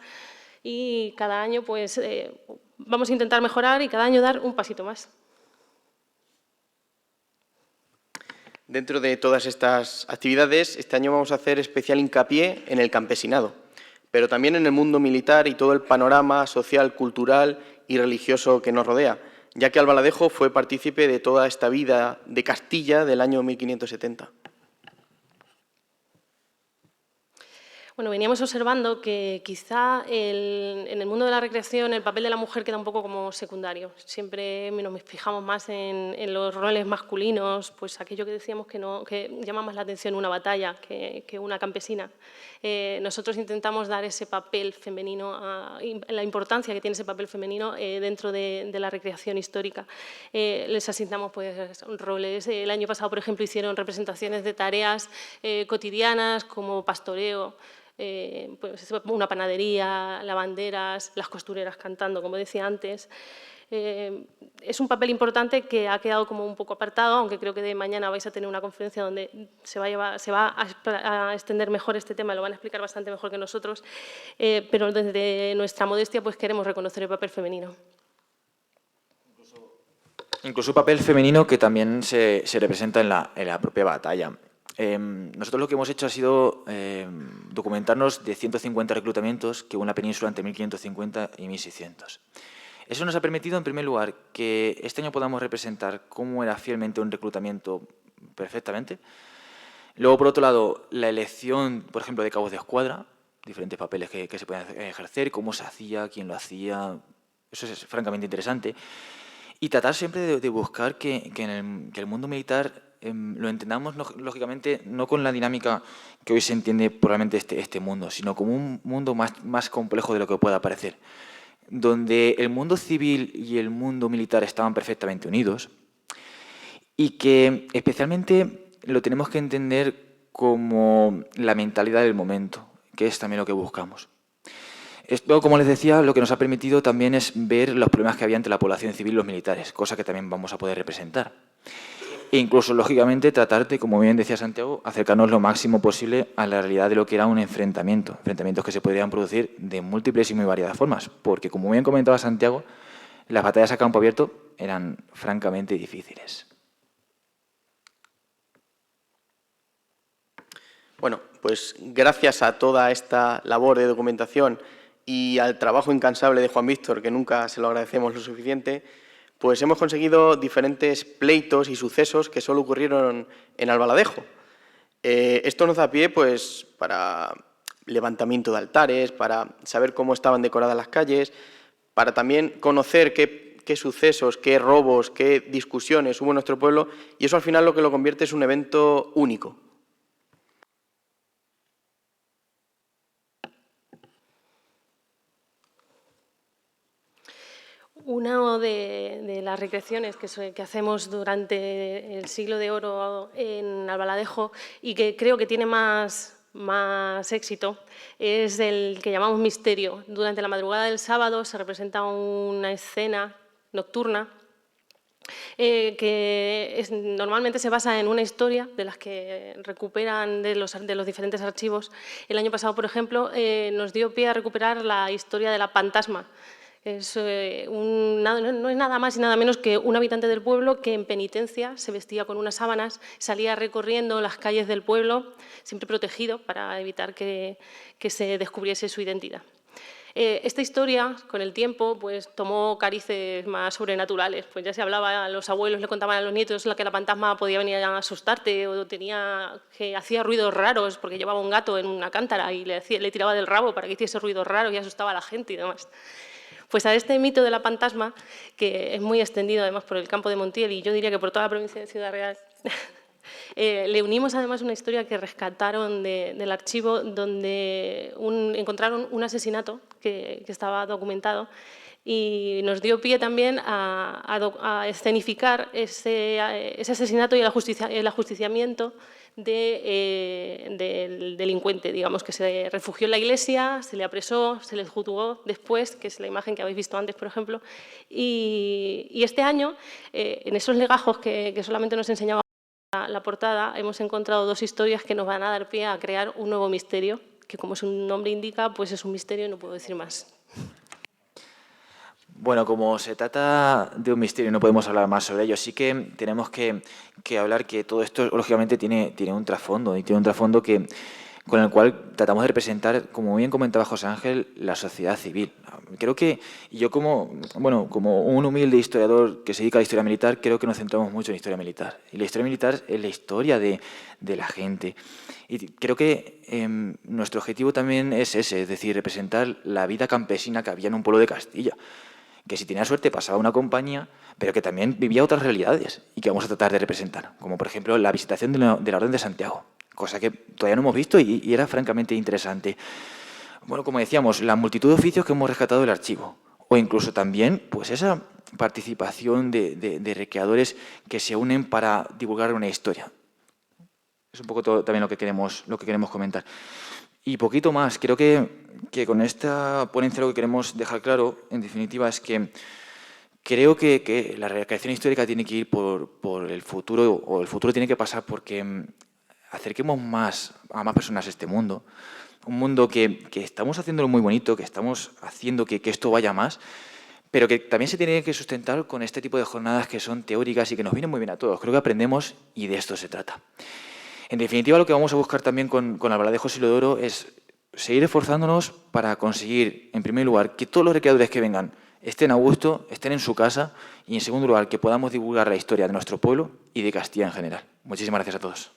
S7: y cada año pues vamos a intentar mejorar y cada año dar un pasito más.
S6: Dentro de todas estas actividades, este año vamos a hacer especial hincapié en el campesinado, pero también en el mundo militar y todo el panorama social, cultural y religioso que nos rodea, ya que Albaladejo fue partícipe de toda esta vida de Castilla del año 1570.
S7: Bueno, veníamos observando que quizá en el mundo de la recreación el papel de la mujer queda un poco como secundario. Siempre nos fijamos más en los roles masculinos, pues aquello que decíamos que llama más la atención una batalla que una campesina. Nosotros intentamos dar ese papel femenino, la importancia que tiene ese papel femenino dentro de la recreación histórica. Les asignamos pues, roles. El año pasado, por ejemplo, hicieron representaciones de tareas cotidianas como pastoreo, pues una panadería, lavanderas, las costureras cantando, como decía antes. Es un papel importante que ha quedado como un poco apartado, aunque creo que de mañana vais a tener una conferencia donde se va a extender mejor este tema, lo van a explicar bastante mejor que nosotros, pero desde nuestra modestia pues queremos reconocer el papel femenino.
S5: Incluso papel femenino que también se representa en la propia batalla. Nosotros lo que hemos hecho ha sido documentarnos de 150 reclutamientos que hubo en la península entre 1550 y 1600. Eso nos ha permitido, en primer lugar, que este año podamos representar cómo era fielmente un reclutamiento perfectamente. Luego, por otro lado, la elección, por ejemplo, de cabos de escuadra, diferentes papeles que se pueden ejercer, cómo se hacía, quién lo hacía. Eso es francamente interesante. Y tratar siempre de buscar que el mundo militar lo entendamos, lógicamente, no con la dinámica que hoy se entiende probablemente este mundo, sino como un mundo más complejo de lo que pueda parecer, donde el mundo civil y el mundo militar estaban perfectamente unidos y que especialmente lo tenemos que entender como la mentalidad del momento, que es también lo que buscamos. Esto, como les decía, lo que nos ha permitido también es ver los problemas que había entre la población civil y los militares, cosa que también vamos a poder representar. E incluso, lógicamente, tratar de, como bien decía Santiago, acercarnos lo máximo posible a la realidad de lo que era un enfrentamientos que se podrían producir de múltiples y muy variadas formas, porque, como bien comentaba Santiago, las batallas a campo abierto eran francamente difíciles.
S6: Bueno, pues gracias a toda esta labor de documentación y al trabajo incansable de Juan Víctor, que nunca se lo agradecemos lo suficiente, pues hemos conseguido diferentes pleitos y sucesos que solo ocurrieron en Albaladejo. Esto nos da pie pues, para levantamiento de altares, para saber cómo estaban decoradas las calles, para también conocer qué sucesos, qué robos, qué discusiones hubo en nuestro pueblo, y eso al final lo que lo convierte es un evento único.
S7: Una de las recreaciones que hacemos durante el siglo de oro en Albaladejo y que creo que tiene más éxito es el que llamamos misterio. Durante la madrugada del sábado se representa una escena nocturna que normalmente se basa en una historia de las que recuperan de los diferentes archivos. El año pasado, por ejemplo, nos dio pie a recuperar la historia de la Pantasma. No es nada más y nada menos que un habitante del pueblo que en penitencia se vestía con unas sábanas, salía recorriendo las calles del pueblo, siempre protegido para evitar que se descubriese su identidad. Esta historia, con el tiempo, pues, tomó carices más sobrenaturales. Pues ya se hablaba, los abuelos le contaban a los nietos que la fantasma podía venir a asustarte o que hacía ruidos raros porque llevaba un gato en una cántara y le tiraba del rabo para que hiciese ruidos raros y asustaba a la gente y demás. Pues a este mito de la fantasma, que es muy extendido además por el campo de Montiel y yo diría que por toda la provincia de Ciudad Real, le unimos además una historia que rescataron del archivo donde encontraron un asesinato que estaba documentado y nos dio pie también a escenificar ese asesinato y el ajusticiamiento del delincuente, digamos, que se refugió en la iglesia, se le apresó, se le juzgó después, que es la imagen que habéis visto antes, por ejemplo, y este año, en esos legajos que solamente nos enseñaba la portada, hemos encontrado dos historias que nos van a dar pie a crear un nuevo misterio, que como su nombre indica, pues es un misterio y no puedo decir más.
S5: Bueno, como se trata de un misterio y no podemos hablar más sobre ello, sí que tenemos que hablar que todo esto, lógicamente, tiene un trasfondo, y tiene un trasfondo con el cual tratamos de representar, como bien comentaba José Ángel, la sociedad civil. Creo que yo como un humilde historiador que se dedica a la historia militar, creo que nos centramos mucho en la historia militar. Y la historia militar es la historia de la gente. Y creo que nuestro objetivo también es ese, es decir, representar la vida campesina que había en un pueblo de Castilla, que si tenía suerte pasaba una compañía, pero que también vivía otras realidades y que vamos a tratar de representar, como por ejemplo la visitación de la Orden de Santiago, cosa que todavía no hemos visto y era francamente interesante. Bueno, como decíamos, la multitud de oficios que hemos rescatado del archivo, o incluso también pues esa participación de recreadores que se unen para divulgar una historia. Es un poco todo también lo que queremos comentar. Y poquito más. Creo que con esta ponencia lo que queremos dejar claro, en definitiva, es que creo que la recreación histórica tiene que ir por el futuro, o el futuro tiene que pasar porque acerquemos a más personas a este mundo. Un mundo que estamos haciéndolo muy bonito, que estamos haciendo que esto vaya más, pero que también se tiene que sustentar con este tipo de jornadas que son teóricas y que nos vienen muy bien a todos. Creo que aprendemos y de esto se trata. En definitiva, lo que vamos a buscar también con Albaladejo Siglo de Oro es seguir esforzándonos para conseguir, en primer lugar, que todos los recreadores que vengan estén a gusto, estén en su casa y, en segundo lugar, que podamos divulgar la historia de nuestro pueblo y de Castilla en general. Muchísimas gracias a todos.